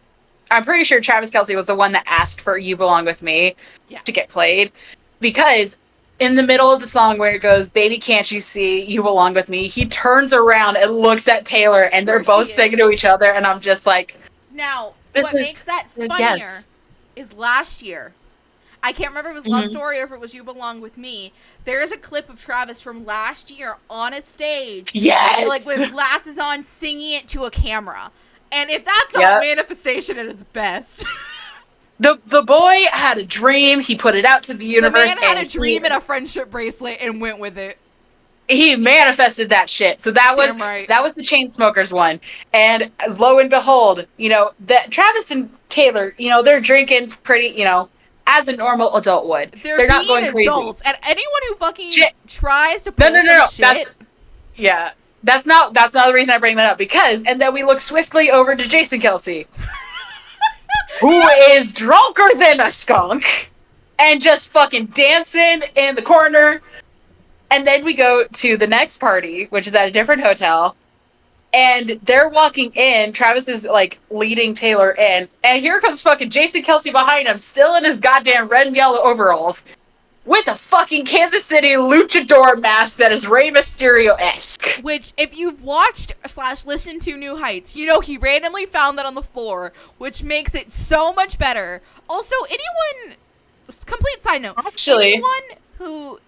[SPEAKER 1] pretty sure Travis Kelce was the one that asked for You Belong With Me to get played, because in the middle of the song where it goes, Baby Can't You See, You Belong With Me, he turns around and looks at Taylor, and they're both singing to each other, and I'm just like,
[SPEAKER 2] now, what makes that funnier is last year, I can't remember if it was Love Story or if it was You Belong With Me. There is a clip of Travis from last year on a stage,
[SPEAKER 1] Yes.
[SPEAKER 2] like with glasses on, singing it to a camera. And if that's not
[SPEAKER 1] Yep.
[SPEAKER 2] manifestation at its best.
[SPEAKER 1] The boy had a dream. He put it out to the universe.
[SPEAKER 2] The man had a dream and a friendship bracelet and went with it.
[SPEAKER 1] He manifested that shit. So that was
[SPEAKER 2] right.
[SPEAKER 1] That was the Chainsmokers one. And lo and behold, you know, that Travis and Taylor, you know, they're drinking pretty, you know, as a normal adult would.
[SPEAKER 2] They're
[SPEAKER 1] not going
[SPEAKER 2] adults.
[SPEAKER 1] crazy.
[SPEAKER 2] And anyone who fucking
[SPEAKER 1] shit.
[SPEAKER 2] tries to pull some shit.
[SPEAKER 1] That's not the reason I bring that up, because and then we look swiftly over to Jason Kelsey, who is drunker than a skunk and just fucking dancing in the corner. And then we go to the next party, which is at a different hotel, and they're walking in. Travis is like leading Taylor in, and here comes fucking Jason Kelsey behind him, still in his goddamn red and yellow overalls, with a fucking Kansas City luchador mask that is Rey Mysterio-esque.
[SPEAKER 2] Which, if you've watched / listened to New Heights, you know he randomly found that on the floor, which makes it so much better. Also, anyone, complete side note,
[SPEAKER 1] actually,
[SPEAKER 2] anyone who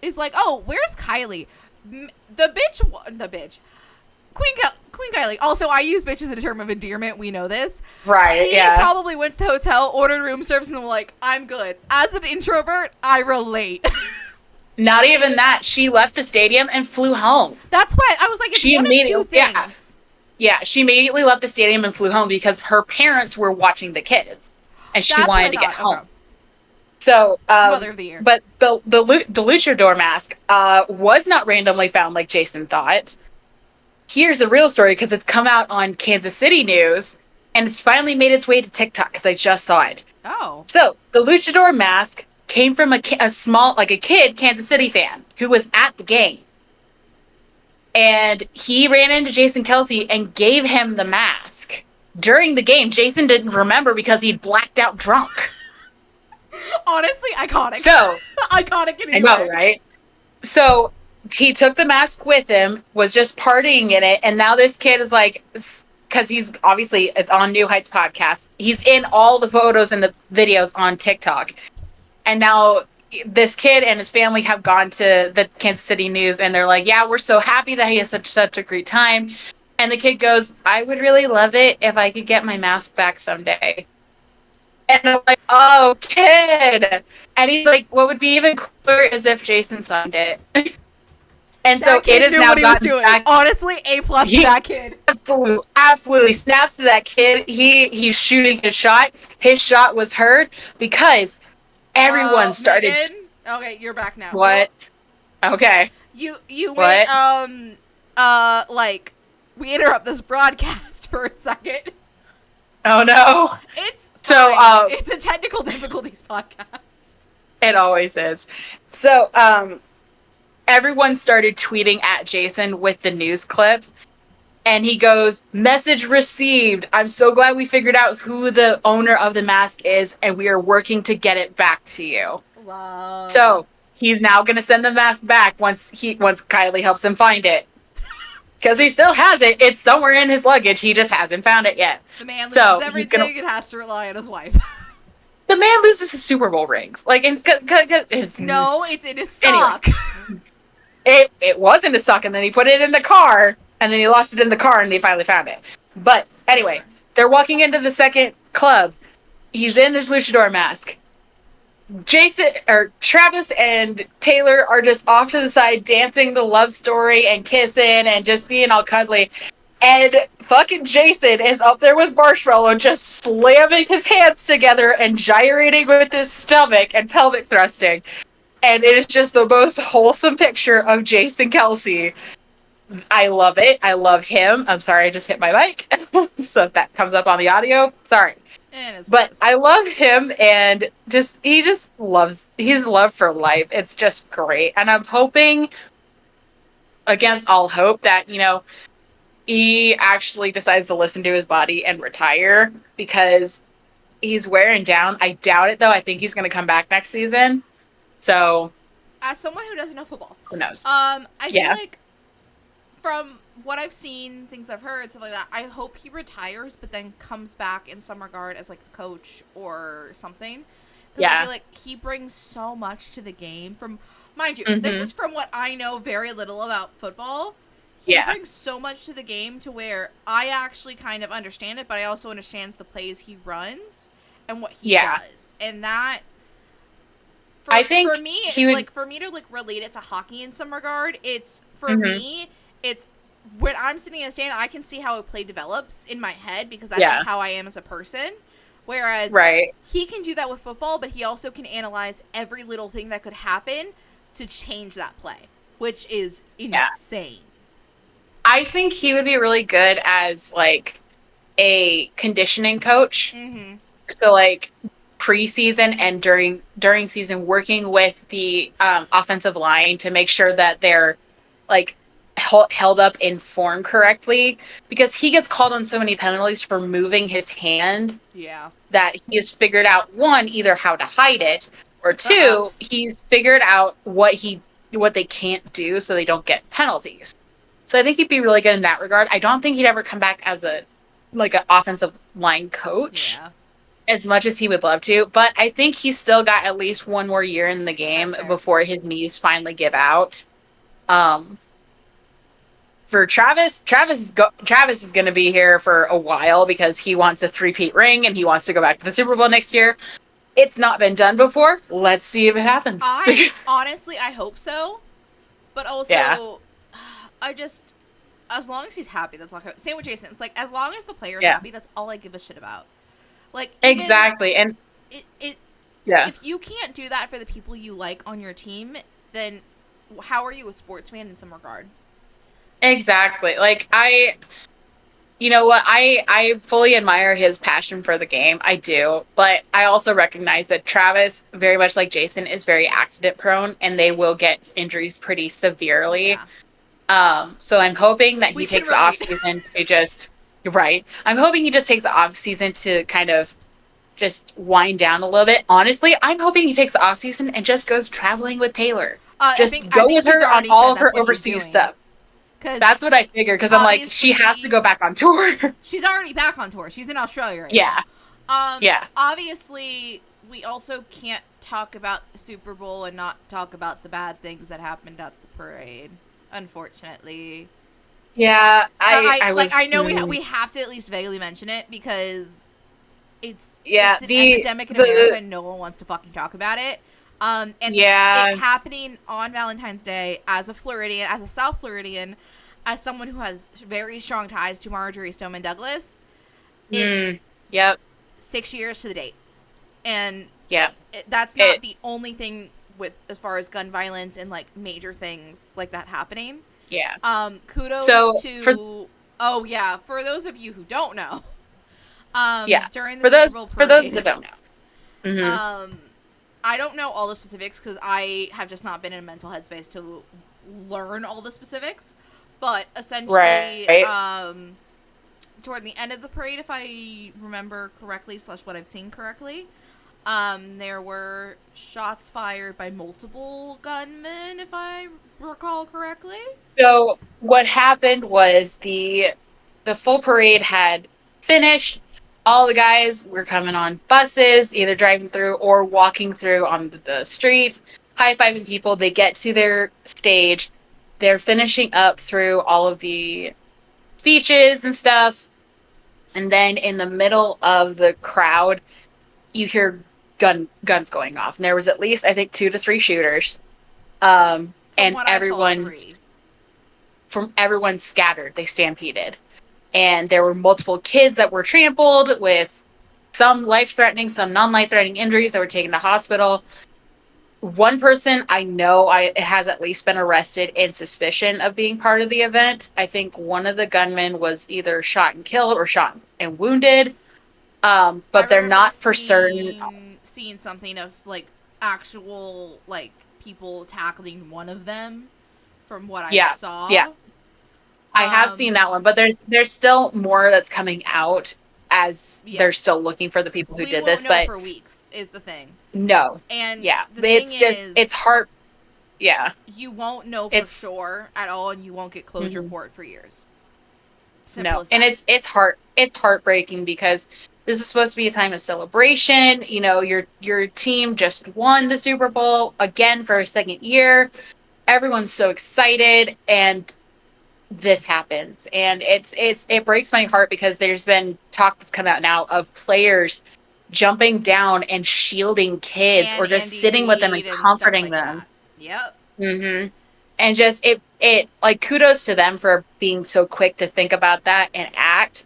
[SPEAKER 2] is like, oh, where's Kylie? The bitch. Queen Kylie. Also, I use bitch as a term of endearment. We know this.
[SPEAKER 1] Right,
[SPEAKER 2] she probably went to the hotel, ordered room service, and was like, I'm good. As an introvert, I relate.
[SPEAKER 1] Not even that. She left the stadium and flew home.
[SPEAKER 2] That's why I was like, it's one of two things.
[SPEAKER 1] Yeah, she immediately left the stadium and flew home because her parents were watching the kids. And she wanted to get home. Okay. So,
[SPEAKER 2] Mother of the Year.
[SPEAKER 1] But the luchador mask was not randomly found like Jason thought. Here's the real story, because it's come out on Kansas City news, and it's finally made its way to TikTok, because I just saw it.
[SPEAKER 2] Oh.
[SPEAKER 1] So, the luchador mask came from a small, like a kid Kansas City fan who was at the game. And he ran into Jason Kelsey and gave him the mask. During the game, Jason didn't remember because he'd blacked out drunk.
[SPEAKER 2] Honestly, iconic.
[SPEAKER 1] So,
[SPEAKER 2] iconic anyway.
[SPEAKER 1] I know, right? So, he took the mask with him, was just partying in it, and now this kid is like, because he's obviously, it's on New Heights podcast, he's in all the photos and the videos on TikTok. And now this kid and his family have gone to the Kansas City News, and they're like, yeah, we're so happy that he has such a great time. And the kid goes, I would really love it if I could get my mask back someday. And I'm like, oh, kid. And he's like, what would be even cooler is if Jason signed it. And that so kid it is now gotten back.
[SPEAKER 2] Honestly, A+ to that kid.
[SPEAKER 1] Absolutely snaps to that kid. He's shooting his shot. His shot was heard because everyone started.
[SPEAKER 2] Megan? Okay, you're back now.
[SPEAKER 1] What? Okay.
[SPEAKER 2] You went like we interrupt this broadcast for a second.
[SPEAKER 1] Oh no.
[SPEAKER 2] It's
[SPEAKER 1] fine.
[SPEAKER 2] So it's a technical difficulties podcast.
[SPEAKER 1] It always is. So everyone started tweeting at Jason with the news clip, and he goes, message received. I'm so glad we figured out who the owner of the mask is, and we are working to get it back to you.
[SPEAKER 2] Wow.
[SPEAKER 1] So he's now going to send the mask back once Kylie helps him find it. Because he still has it. It's somewhere in his luggage. He just hasn't found it yet.
[SPEAKER 2] The man loses everything and has to rely on his wife.
[SPEAKER 1] The man loses his Super Bowl rings. Like,
[SPEAKER 2] no, it's in his sock.
[SPEAKER 1] Anyway. It was in his sock, and then he put it in the car, and then he lost it in the car, and they finally found it. But anyway, they're walking into the second club. He's in his luchador mask. Travis and Taylor are just off to the side dancing the love story and kissing and just being all cuddly. And fucking Jason is up there with Marshmallow just slamming his hands together and gyrating with his stomach and pelvic thrusting. And it is just the most wholesome picture of Jason Kelsey. I love it. I love him. I'm sorry, I just hit my mic. So if that comes up on the audio, sorry. But I love him, and he's love for life. It's just great. And I'm hoping, against all hope, that, you know, he actually decides to listen to his body and retire, because he's wearing down. I doubt it, though. I think he's going to come back next season. So,
[SPEAKER 2] as someone who doesn't know football,
[SPEAKER 1] who knows?
[SPEAKER 2] I feel like from what I've seen, things I've heard, stuff like that, I hope he retires, but then comes back in some regard as like a coach or something, because I
[SPEAKER 1] Yeah.
[SPEAKER 2] feel like he brings so much to the game. From, mind you, this
[SPEAKER 1] Mm-hmm.
[SPEAKER 2] is from what I know very little about football. He
[SPEAKER 1] Yeah.
[SPEAKER 2] brings so much to the game to where I actually kind of understand it, but I also understands the plays he runs and what he
[SPEAKER 1] Yeah.
[SPEAKER 2] does, and that
[SPEAKER 1] I
[SPEAKER 2] for
[SPEAKER 1] think
[SPEAKER 2] me,
[SPEAKER 1] he would.
[SPEAKER 2] like for me to like relate it to hockey in some regard, it's for
[SPEAKER 1] Mm-hmm.
[SPEAKER 2] me, it's when I'm sitting in a stand, I can see how a play develops in my head because that's
[SPEAKER 1] Yeah.
[SPEAKER 2] just how I am as a person. Whereas
[SPEAKER 1] Right.
[SPEAKER 2] he can do that with football, but he also can analyze every little thing that could happen to change that play, which is
[SPEAKER 1] Yeah.
[SPEAKER 2] insane.
[SPEAKER 1] I think he would be really good as like a conditioning coach.
[SPEAKER 2] Mm-hmm.
[SPEAKER 1] So like preseason and during season, working with the offensive line to make sure that they're like held up in form correctly, because he gets called on so many penalties for moving his hand
[SPEAKER 2] Yeah.
[SPEAKER 1] that he has figured out, one, either how to hide it, or two, he's figured out what they can't do so they don't get penalties. So I think he'd be really good in that regard. I don't think he'd ever come back as a like an offensive line coach
[SPEAKER 2] Yeah.
[SPEAKER 1] as much as he would love to, but I think he's still got at least one more year in the game
[SPEAKER 2] That's fair.
[SPEAKER 1] before his knees finally give out. Um, for Travis is going to be here for a while because he wants a three-peat ring and he wants to go back to the Super Bowl next year. It's not been done before. Let's see if it happens.
[SPEAKER 2] I honestly, I hope so, but
[SPEAKER 1] Yeah,
[SPEAKER 2] also, I just, as long as he's happy, that's all. Same with Jason. It's like as long as the player's
[SPEAKER 1] yeah,
[SPEAKER 2] happy, that's all I give a shit about. Like even
[SPEAKER 1] exactly. And
[SPEAKER 2] it
[SPEAKER 1] yeah,
[SPEAKER 2] if you can't do that for the people you like on your team, then how are you a sports fan in some regard?
[SPEAKER 1] exactly. Like you know what? I fully admire his passion for the game. I do, but I also recognize that Travis, very much like Jason, is very accident prone, and they will get injuries pretty severely.
[SPEAKER 2] Yeah,
[SPEAKER 1] So I'm hoping that
[SPEAKER 2] we
[SPEAKER 1] he
[SPEAKER 2] can
[SPEAKER 1] takes the off
[SPEAKER 2] relate.
[SPEAKER 1] season to just right. I'm hoping he just takes the off season to kind of just wind down a little bit. Honestly, I'm hoping he takes the off season and just goes traveling with Taylor.
[SPEAKER 2] I
[SPEAKER 1] Just
[SPEAKER 2] think
[SPEAKER 1] go
[SPEAKER 2] he's
[SPEAKER 1] with her on
[SPEAKER 2] already
[SPEAKER 1] all
[SPEAKER 2] said
[SPEAKER 1] of
[SPEAKER 2] that's
[SPEAKER 1] her
[SPEAKER 2] what he's
[SPEAKER 1] overseas
[SPEAKER 2] doing
[SPEAKER 1] stuff.
[SPEAKER 2] because
[SPEAKER 1] That's what I figured, because I'm like, she has to
[SPEAKER 2] obviously
[SPEAKER 1] go back on tour.
[SPEAKER 2] she's already back on tour. She's in Australia right
[SPEAKER 1] Yeah.
[SPEAKER 2] now.
[SPEAKER 1] Yeah.
[SPEAKER 2] Obviously, we also can't talk about the Super Bowl and not talk about the bad things that happened at the parade. Unfortunately,
[SPEAKER 1] Yeah, I
[SPEAKER 2] like
[SPEAKER 1] was
[SPEAKER 2] I know we have to at least vaguely mention it because
[SPEAKER 1] yeah,
[SPEAKER 2] it's an epidemic in America
[SPEAKER 1] the
[SPEAKER 2] and no one wants to fucking talk about it. And it
[SPEAKER 1] yeah,
[SPEAKER 2] happening on Valentine's Day as a Floridian, as a South Floridian, as someone who has very strong ties to Marjorie Stoneman Douglas, it
[SPEAKER 1] yep,
[SPEAKER 2] 6 years to the date, and
[SPEAKER 1] yep.
[SPEAKER 2] that's not
[SPEAKER 1] It
[SPEAKER 2] the only thing with as far as gun violence and like major things like that happening.
[SPEAKER 1] yeah.
[SPEAKER 2] Kudos
[SPEAKER 1] So for
[SPEAKER 2] to oh yeah, for those of you who don't know,
[SPEAKER 1] yeah,
[SPEAKER 2] during the
[SPEAKER 1] for
[SPEAKER 2] Super
[SPEAKER 1] those
[SPEAKER 2] Bowl
[SPEAKER 1] for those that
[SPEAKER 2] parade,
[SPEAKER 1] don't know.
[SPEAKER 2] I don't know all the specifics because I have just not been in a mental headspace to learn all the specifics. But essentially,
[SPEAKER 1] Right.
[SPEAKER 2] toward the end of the parade, if I remember correctly, / what I've seen correctly, there were shots fired by multiple gunmen, if I recall correctly.
[SPEAKER 1] So what happened was the full parade had finished. All the guys were coming on buses, either driving through or walking through on the street, high-fiving people. They get to their stage. They're finishing up through all of the speeches and stuff. And then in the middle of the crowd, you hear guns going off. And there was at least, I think, 2 to 3 shooters.
[SPEAKER 2] From
[SPEAKER 1] And
[SPEAKER 2] what I saw, 3.
[SPEAKER 1] everyone scattered. They stampeded. And there were multiple kids that were trampled with some life-threatening, some non-life-threatening injuries that were taken to hospital. One person I know has at least been arrested in suspicion of being part of the event. I think one of the gunmen was either shot and killed or shot and wounded.
[SPEAKER 2] I
[SPEAKER 1] But they're
[SPEAKER 2] remember
[SPEAKER 1] not for certain.
[SPEAKER 2] seeing something of like actual like people tackling one of them from what I
[SPEAKER 1] Yeah,
[SPEAKER 2] saw.
[SPEAKER 1] yeah, I have seen that one, but there's still more that's coming out as
[SPEAKER 2] Yeah.
[SPEAKER 1] they're still looking for the people who
[SPEAKER 2] We
[SPEAKER 1] did
[SPEAKER 2] won't
[SPEAKER 1] this.
[SPEAKER 2] know
[SPEAKER 1] But
[SPEAKER 2] for weeks is the thing.
[SPEAKER 1] no,
[SPEAKER 2] And
[SPEAKER 1] yeah,
[SPEAKER 2] the thing
[SPEAKER 1] it's
[SPEAKER 2] is,
[SPEAKER 1] hard. Yeah,
[SPEAKER 2] you won't know for
[SPEAKER 1] it's
[SPEAKER 2] sure at all, and you won't get closure
[SPEAKER 1] mhm.
[SPEAKER 2] for it for years. Simple
[SPEAKER 1] No,
[SPEAKER 2] as
[SPEAKER 1] and
[SPEAKER 2] that.
[SPEAKER 1] it's heartbreaking because This is supposed to be a time of celebration. You know, your team just won the Super Bowl again for a second year. Everyone's so excited, and this happens, and it breaks my heart because there's been talk that's come out now of players jumping down and shielding kids
[SPEAKER 2] And
[SPEAKER 1] or just
[SPEAKER 2] Andy
[SPEAKER 1] sitting with them and
[SPEAKER 2] Reid and stuff
[SPEAKER 1] comforting
[SPEAKER 2] like
[SPEAKER 1] them.
[SPEAKER 2] that. Yep.
[SPEAKER 1] Hmm. And just it like kudos to them for being so quick to think about that and act.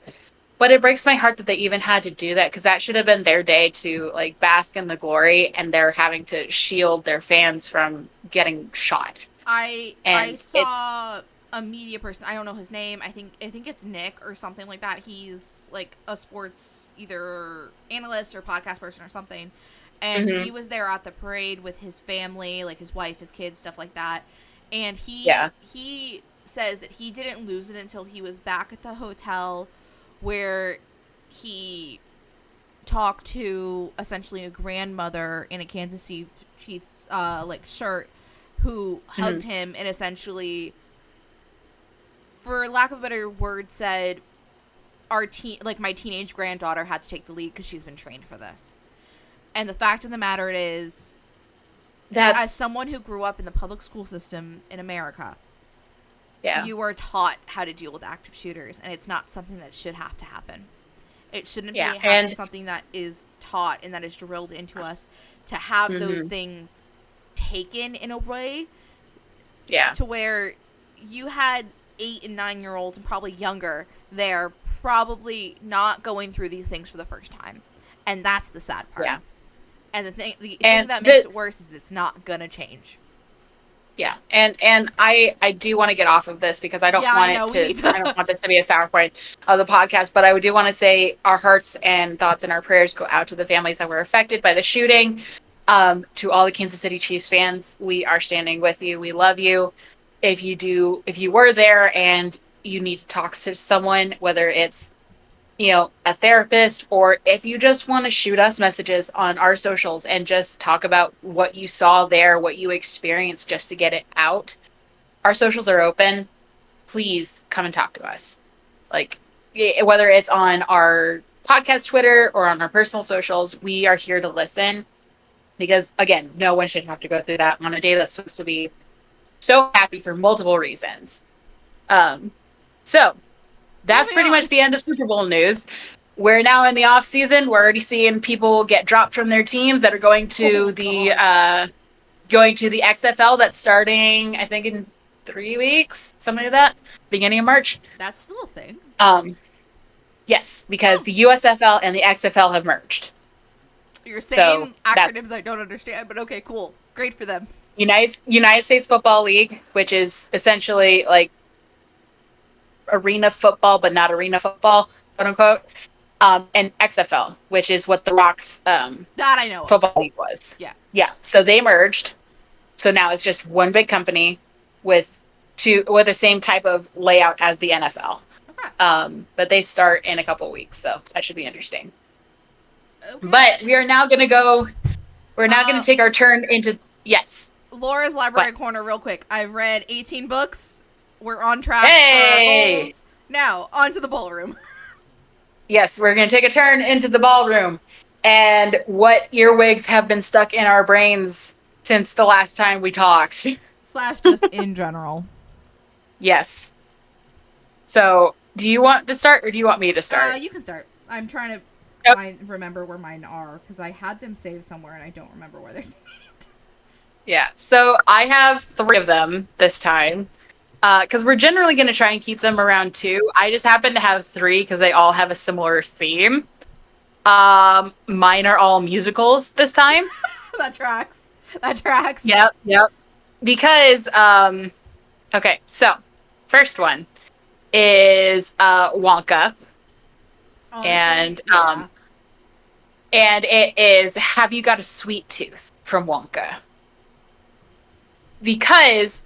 [SPEAKER 1] But it breaks my heart that they even had to do that because that should have been their day to like bask in the glory, and they're having to shield their fans from getting shot.
[SPEAKER 2] I
[SPEAKER 1] And it's
[SPEAKER 2] saw a media person. I don't know his name. I think it's Nick or something like that. He's like a sports either analyst or podcast person or something. And
[SPEAKER 1] mhm,
[SPEAKER 2] he was there at the parade with his family, like his wife, his kids, stuff like that. And
[SPEAKER 1] yeah.
[SPEAKER 2] he says that he didn't lose it until he was back at the hotel where he talked to essentially a grandmother in a Kansas City Chiefs like shirt who hugged
[SPEAKER 1] Mhm.
[SPEAKER 2] him and essentially, for lack of a better word, said my teenage granddaughter had to take the lead because she's been trained for this. And the fact of the matter is, as
[SPEAKER 1] That's
[SPEAKER 2] someone who grew up in the public school system in America,
[SPEAKER 1] yeah.
[SPEAKER 2] you are taught how to deal with active shooters, and it's not something that should have to happen. It shouldn't be
[SPEAKER 1] Yeah.
[SPEAKER 2] have to
[SPEAKER 1] And
[SPEAKER 2] something that is taught and that is drilled into us to have those
[SPEAKER 1] mhm,
[SPEAKER 2] things taken in a way
[SPEAKER 1] yeah.
[SPEAKER 2] to where you had 8 and 9 year olds and probably younger there probably not going through these things for the first time, and that's the sad part.
[SPEAKER 1] Yeah.
[SPEAKER 2] And the thing
[SPEAKER 1] And
[SPEAKER 2] that makes it worse is it's not gonna change.
[SPEAKER 1] yeah. And I do want to get off of this because
[SPEAKER 2] Yeah, I know we need
[SPEAKER 1] I don't
[SPEAKER 2] to.
[SPEAKER 1] want this to be a sour point of the podcast, but I do want to say our hearts and thoughts and our prayers go out to the families that were affected by the shooting. To all the Kansas City Chiefs fans, we are standing with you. We love you. If you were there and you need to talk to someone, whether it's a therapist, or if you just want to shoot us messages on our socials and just talk about what you saw there, what you experienced, just to get it out. Our socials are open. Please come and talk to us. Like, whether it's on our podcast Twitter or on our personal socials, we are here to listen because, again, no one should have to go through that on a day that's supposed to be so happy for multiple reasons. So that's
[SPEAKER 2] Moving
[SPEAKER 1] pretty much
[SPEAKER 2] on.
[SPEAKER 1] the end of Super Bowl news. We're now in the off season. We're already seeing people get dropped from their teams that are
[SPEAKER 2] Oh God,
[SPEAKER 1] going to the XFL that's starting, I think, in 3 weeks, something like that, beginning of March.
[SPEAKER 2] that's still a thing.
[SPEAKER 1] Um, yes, because
[SPEAKER 2] Oh,
[SPEAKER 1] the USFL and the XFL have merged.
[SPEAKER 2] you're
[SPEAKER 1] So
[SPEAKER 2] saying
[SPEAKER 1] that
[SPEAKER 2] acronyms I don't understand, but okay, cool, great for them.
[SPEAKER 1] United States Football League, which is essentially like arena football, but not arena football, quote unquote. And XFL, which is what the Rock's
[SPEAKER 2] That I know of.
[SPEAKER 1] football league was.
[SPEAKER 2] Yeah.
[SPEAKER 1] Yeah. So they merged. So now it's just one big company with the same type of layout as the NFL.
[SPEAKER 2] Okay.
[SPEAKER 1] But they start in a couple weeks, so that should be interesting.
[SPEAKER 2] Okay.
[SPEAKER 1] But we are now going to go. We're now going to take our turn into yes.
[SPEAKER 2] Laura's Library
[SPEAKER 1] What?
[SPEAKER 2] Corner, real quick. I've read 18 books. We're on track for
[SPEAKER 1] Hey!
[SPEAKER 2] our goals. Now, on to the ballroom.
[SPEAKER 1] Yes, we're going to take a turn into the ballroom. And what earwigs have been stuck in our brains since the last time we talked.
[SPEAKER 2] / just in general.
[SPEAKER 1] Yes. So, do you want to start or do you want me to start?
[SPEAKER 2] You can start. I'm trying to
[SPEAKER 1] Yep.
[SPEAKER 2] remember where mine are, because I had them saved somewhere and I don't remember where they're saved.
[SPEAKER 1] Yeah. So, I have 3 of them this time. Because we're generally going to try and keep them around 2. I just happen to have 3 because they all have a similar theme. Mine are all musicals this time.
[SPEAKER 2] That tracks. That tracks.
[SPEAKER 1] Yep. Because, okay, so first one is Wonka,
[SPEAKER 2] Honestly,
[SPEAKER 1] and
[SPEAKER 2] yeah.
[SPEAKER 1] and it is Have You Got a Sweet Tooth from Wonka. Because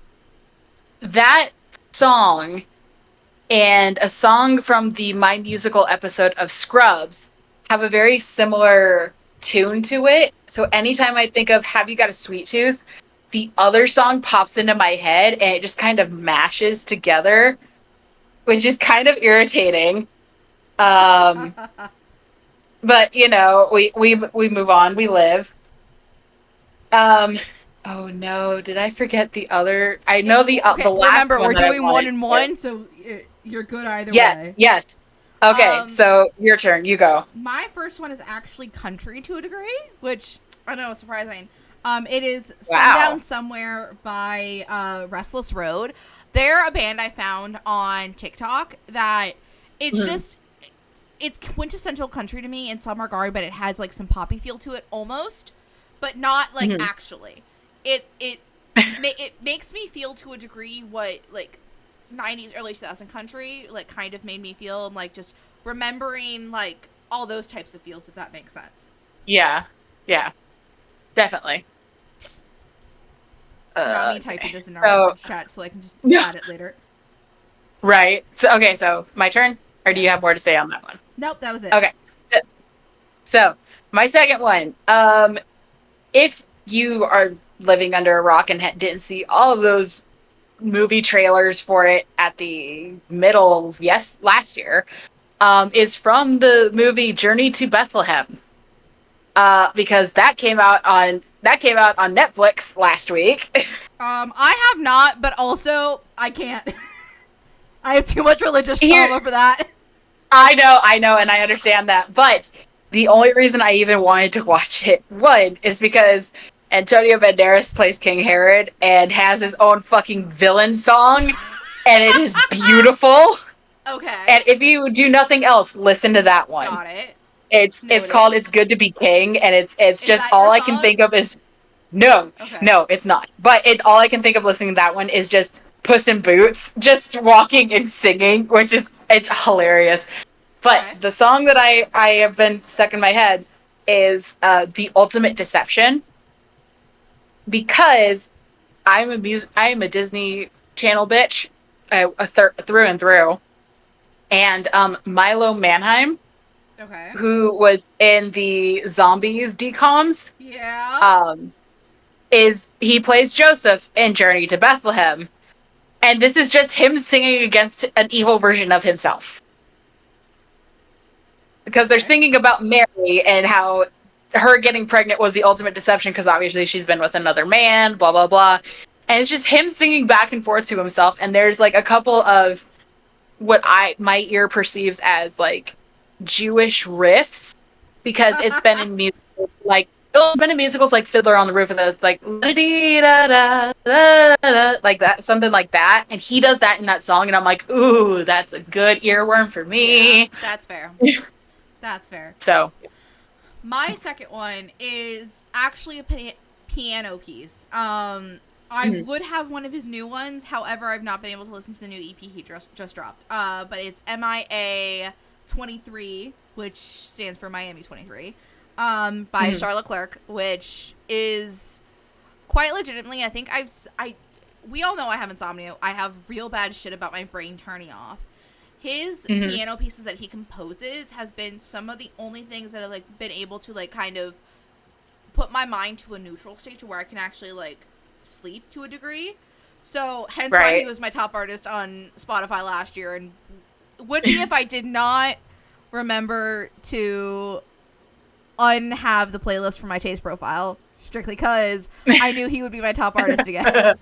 [SPEAKER 1] that song and a song from the My Musical episode of Scrubs have a very similar tune to it. So anytime I think of Have You Got a Sweet Tooth, the other song pops into my head and it just kind of mashes together, which is kind of irritating. Um, but you know, we move on, we live. Um, oh no, did I forget the other? I know
[SPEAKER 2] Okay,
[SPEAKER 1] the last
[SPEAKER 2] remember
[SPEAKER 1] one
[SPEAKER 2] we're
[SPEAKER 1] that I
[SPEAKER 2] doing one
[SPEAKER 1] wanted
[SPEAKER 2] and
[SPEAKER 1] to.
[SPEAKER 2] one, so you're good either
[SPEAKER 1] Yes,
[SPEAKER 2] way.
[SPEAKER 1] yes. Okay,
[SPEAKER 2] Um,
[SPEAKER 1] so your turn. You go.
[SPEAKER 2] my first one is actually country to a degree, which I know is surprising. It is Sundown
[SPEAKER 1] Wow.
[SPEAKER 2] Somewhere by Restless Road. They're a band I found on TikTok that it's
[SPEAKER 1] Mhm.
[SPEAKER 2] just it's quintessential country to me in some regard, but it has like some poppy feel to it almost, but not like
[SPEAKER 1] Mhm.
[SPEAKER 2] actually. It makes me feel to a degree what like 90s early 2000 country like kind of made me feel, and like just remembering like all those types of feels, if that makes sense.
[SPEAKER 1] Yeah, yeah, definitely.
[SPEAKER 2] Not me typing
[SPEAKER 1] Okay,
[SPEAKER 2] this in our
[SPEAKER 1] so
[SPEAKER 2] message chat so I can just
[SPEAKER 1] yeah,
[SPEAKER 2] add it later.
[SPEAKER 1] right. So okay, so my turn, or do you
[SPEAKER 2] Yes.
[SPEAKER 1] have more to say on that one?
[SPEAKER 2] Nope, that was it.
[SPEAKER 1] Okay, so, so my second one. If you are living under a rock and didn't see all of those movie trailers for it at the middle of last year, is from the movie Journey to Bethlehem. Because that came out on Netflix last week.
[SPEAKER 2] I have not, but also I can't. I have too much religious
[SPEAKER 1] Here,
[SPEAKER 2] trauma for that.
[SPEAKER 1] I know, and I understand that. But the only reason I even wanted to watch it, one, is because Antonio Banderas plays King Herod and has his own fucking villain song, and it is beautiful.
[SPEAKER 2] Okay.
[SPEAKER 1] And if you do nothing else, listen to that one.
[SPEAKER 2] Got it.
[SPEAKER 1] It's called
[SPEAKER 2] Noted.
[SPEAKER 1] "It's Good to Be King," and it's
[SPEAKER 2] Is
[SPEAKER 1] just
[SPEAKER 2] that your
[SPEAKER 1] all I can
[SPEAKER 2] song?
[SPEAKER 1] think of is no,
[SPEAKER 2] Okay.
[SPEAKER 1] no, it's not. But it all I can think of listening to that one is just Puss in Boots, just walking and singing, which is it's hilarious. But
[SPEAKER 2] Okay.
[SPEAKER 1] the song that I have been stuck in my head is "The Ultimate Deception," because I am a Disney Channel bitch, through and through. And Milo Manheim,
[SPEAKER 2] Okay.
[SPEAKER 1] who was in the Zombies decoms,
[SPEAKER 2] Yeah.
[SPEAKER 1] um, is he plays Joseph in Journey to Bethlehem, and this is just him singing against an evil version of himself, because they're
[SPEAKER 2] Okay.
[SPEAKER 1] singing about Mary and how her getting pregnant was the ultimate deception because obviously she's been with another man, blah blah blah, and it's just him singing back and forth to himself. And there's like a couple of what my ear perceives as like Jewish riffs, because it's been in musicals like it's been in musicals like Fiddler on the Roof, and it's like like that, something like that. And he does that in that song, and I'm like, ooh, that's a good earworm for
[SPEAKER 2] Yeah,
[SPEAKER 1] me.
[SPEAKER 2] that's fair. That's fair.
[SPEAKER 1] So,
[SPEAKER 2] My second one is actually a piano piece. I
[SPEAKER 1] mhm.
[SPEAKER 2] would have one of his new ones. However, I've not been able to listen to the new EP he just dropped. But it's MIA 23, which stands for Miami 23, by
[SPEAKER 1] Mhm.
[SPEAKER 2] Charlotte Clerk, which is quite legitimately, I think we all know I have insomnia. I have real bad shit about my brain turning off. His
[SPEAKER 1] Mhm.
[SPEAKER 2] piano pieces that he composes has been some of the only things that have like been able to like kind of put my mind to a neutral state to where I can actually like sleep to a degree. So hence why he
[SPEAKER 1] Right.
[SPEAKER 2] was my top artist on Spotify last year, and would be if I did not remember to unhave the playlist from my taste profile strictly because I knew he would be my top artist again.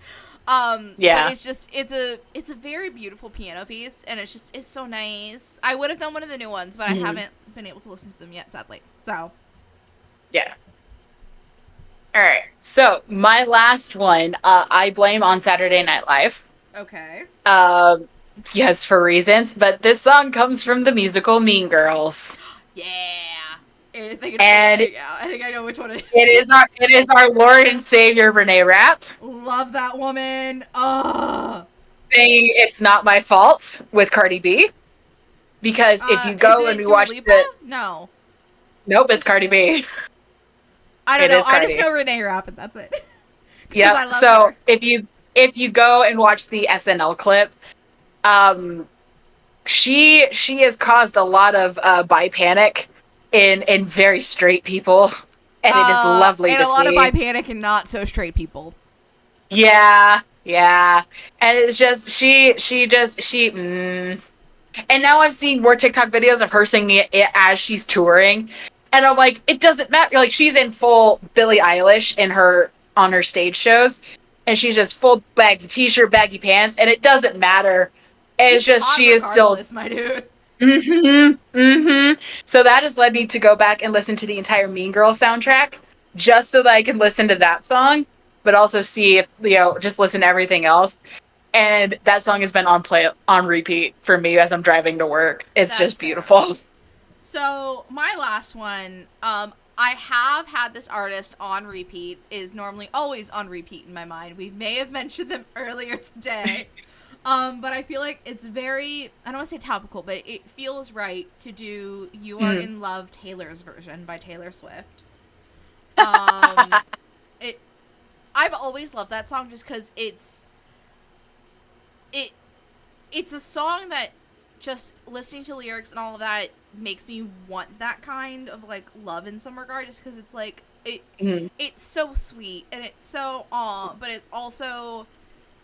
[SPEAKER 2] But
[SPEAKER 1] Yeah.
[SPEAKER 2] it's a very beautiful piano piece, and it's so nice. I would have done one of the new ones, but I
[SPEAKER 1] Mhm.
[SPEAKER 2] haven't been able to listen to them yet, sadly. So
[SPEAKER 1] Yeah. All right. So my last one, I blame on Saturday Night Live.
[SPEAKER 2] okay.
[SPEAKER 1] Um, yes, for reasons, but this song comes from the musical Mean Girls,
[SPEAKER 2] Yeah. I think it's
[SPEAKER 1] and
[SPEAKER 2] yeah, I think I know which one it
[SPEAKER 1] it
[SPEAKER 2] is.
[SPEAKER 1] is our Lord and Savior Renee Rapp
[SPEAKER 2] Love that woman. Ugh.
[SPEAKER 1] saying "It's Not My Fault" with Cardi B. Because if you
[SPEAKER 2] Isn't
[SPEAKER 1] go and
[SPEAKER 2] it
[SPEAKER 1] we
[SPEAKER 2] Dua
[SPEAKER 1] watch
[SPEAKER 2] Lipa?
[SPEAKER 1] the
[SPEAKER 2] No.
[SPEAKER 1] nope,
[SPEAKER 2] Is
[SPEAKER 1] it's
[SPEAKER 2] it?
[SPEAKER 1] Cardi B.
[SPEAKER 2] I don't
[SPEAKER 1] It
[SPEAKER 2] know.
[SPEAKER 1] is
[SPEAKER 2] I just
[SPEAKER 1] Cardi.
[SPEAKER 2] know Renee Rapp, and that's it. Because I
[SPEAKER 1] Yep.
[SPEAKER 2] love
[SPEAKER 1] So
[SPEAKER 2] her.
[SPEAKER 1] if you go and watch the SNL clip, um, she has caused a lot of bi panic in very straight people, and it is lovely
[SPEAKER 2] And
[SPEAKER 1] to
[SPEAKER 2] a lot of
[SPEAKER 1] see.
[SPEAKER 2] bi panic and not so straight people.
[SPEAKER 1] Yeah, yeah, and it's just she And now I'm seeing more TikTok videos of her singing it as she's touring. And I'm like, it doesn't matter. Like, she's in full Billie Eilish on her stage shows. And she's just full baggy t-shirt, baggy pants. And it doesn't matter. It's
[SPEAKER 2] She's
[SPEAKER 1] just,
[SPEAKER 2] hot
[SPEAKER 1] she is still.
[SPEAKER 2] regardless, my dude.
[SPEAKER 1] So that has led me to go back and listen to the entire Mean Girls soundtrack just so that I can listen to that song, but also see if, just listen to everything else. And that song has been on repeat for me as I'm driving to work. It's
[SPEAKER 2] That's
[SPEAKER 1] just
[SPEAKER 2] fair.
[SPEAKER 1] beautiful.
[SPEAKER 2] So my last one, I have had this artist on repeat, is normally always on repeat in my mind. We may have mentioned them earlier today. But I feel like it's very, I don't want to say topical, but it feels right to do You Are in Love Taylor's version by Taylor Swift. I've always loved that song just because it's a song that just listening to lyrics and all of that makes me want that kind of like love in some regard, just because it's like it's so sweet and it's so but it's also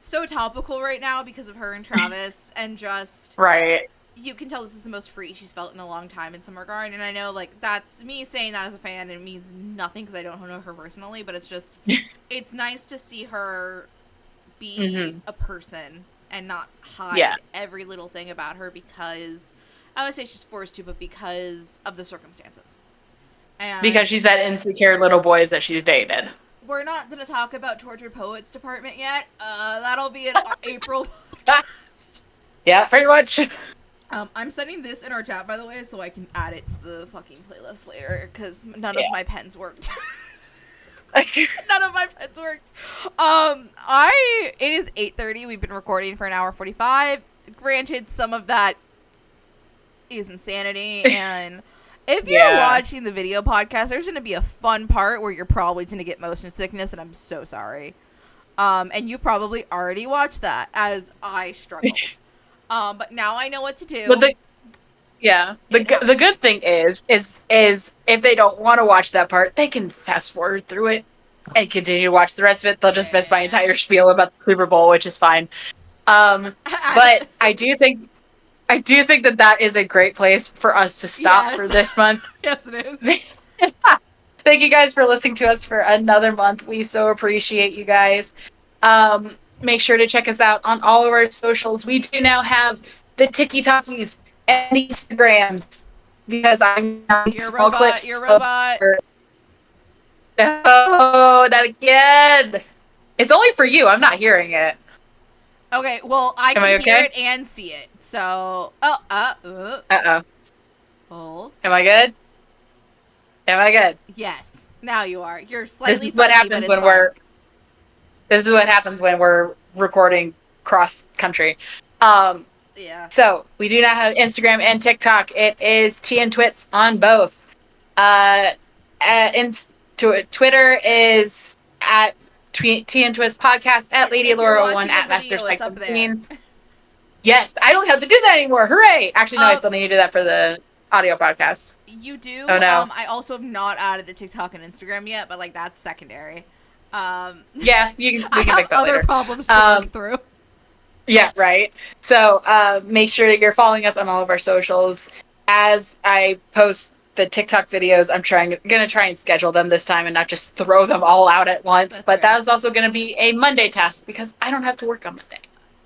[SPEAKER 2] so topical right now because of her and Travis and just
[SPEAKER 1] right.
[SPEAKER 2] You can tell this is the most free she's felt in a long time in some regard, and I know like that's me saying that as a fan, and it means nothing because I don't know her personally, but it's just it's nice to see her be a person and not hide every little thing about her because I would say she's forced to, but because of the circumstances. And
[SPEAKER 1] because she's that insecure little boys that she's dated.
[SPEAKER 2] We're not going to talk about Tortured Poets Department yet. That'll be in April.
[SPEAKER 1] Yeah, pretty much.
[SPEAKER 2] I'm sending this in our chat, by the way, so I can add it to the fucking playlist later, because none of my pens worked. None of my pens worked. It is 8:30. We've been recording for an hour 45. Granted, some of that is insanity, and if you're watching the video podcast, there's going to be a fun part where you're probably going to get motion sickness, and I'm so sorry. And you probably already watched that, as I struggled. But now I know what to do.
[SPEAKER 1] But the good thing is if they don't want to watch that part, they can fast forward through it and continue to watch the rest of it. They'll just miss my entire spiel about the Super Bowl, which is fine. But I do think that is a great place for us to stop for this month.
[SPEAKER 2] Yes, it is.
[SPEAKER 1] Thank you guys for listening to us for another month. We so appreciate you guys. Make sure to check us out on all of our socials. We do now have the TikTokies and the Instagrams because I'm
[SPEAKER 2] your robot.
[SPEAKER 1] Oh, not again. It's only for you. I'm not hearing it.
[SPEAKER 2] Okay, well, I can hear it and see it. So,
[SPEAKER 1] Uh-oh.
[SPEAKER 2] Hold.
[SPEAKER 1] Am I good?
[SPEAKER 2] Yes. Now you are. You're slightly
[SPEAKER 1] This is what happens when we're recording cross country.
[SPEAKER 2] Yeah.
[SPEAKER 1] So we do now have Instagram and TikTok. It is Twits on both. Twitter is at Twits Podcast, at Lady Laura 1, at Master Spike 17. Yes, I don't have to do that anymore. Hooray! Actually, no, I still need to do that for the audio podcast.
[SPEAKER 2] You do.
[SPEAKER 1] Oh no.
[SPEAKER 2] I also have not added the TikTok and Instagram yet, but like that's secondary.
[SPEAKER 1] Yeah, we can fix that later.
[SPEAKER 2] Other problems to work through.
[SPEAKER 1] Yeah, right. So make sure that you're following us on all of our socials. As I post the TikTok videos, I'm gonna try and schedule them this time and not just throw them all out at once. But that is also gonna be a Monday task because I don't have to work on Monday.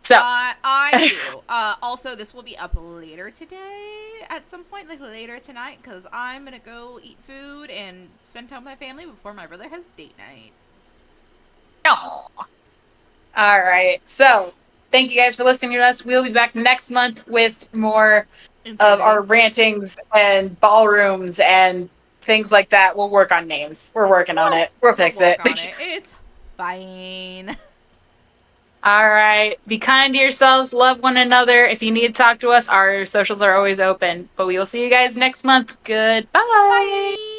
[SPEAKER 1] So
[SPEAKER 2] I do. Also, this will be up later today at some point, like later tonight, because I'm gonna go eat food and spend time with my family before my brother has date night.
[SPEAKER 1] Oh. All right. So thank you guys for listening to us. We'll be back next month with more of our rantings and ballrooms and things like that. We'll work on names. We're working on it. We'll fix it.
[SPEAKER 2] It's fine.
[SPEAKER 1] All right. Be kind to yourselves. Love one another. If you need to talk to us, our socials are always open. But we will see you guys next month. Goodbye.
[SPEAKER 2] Bye.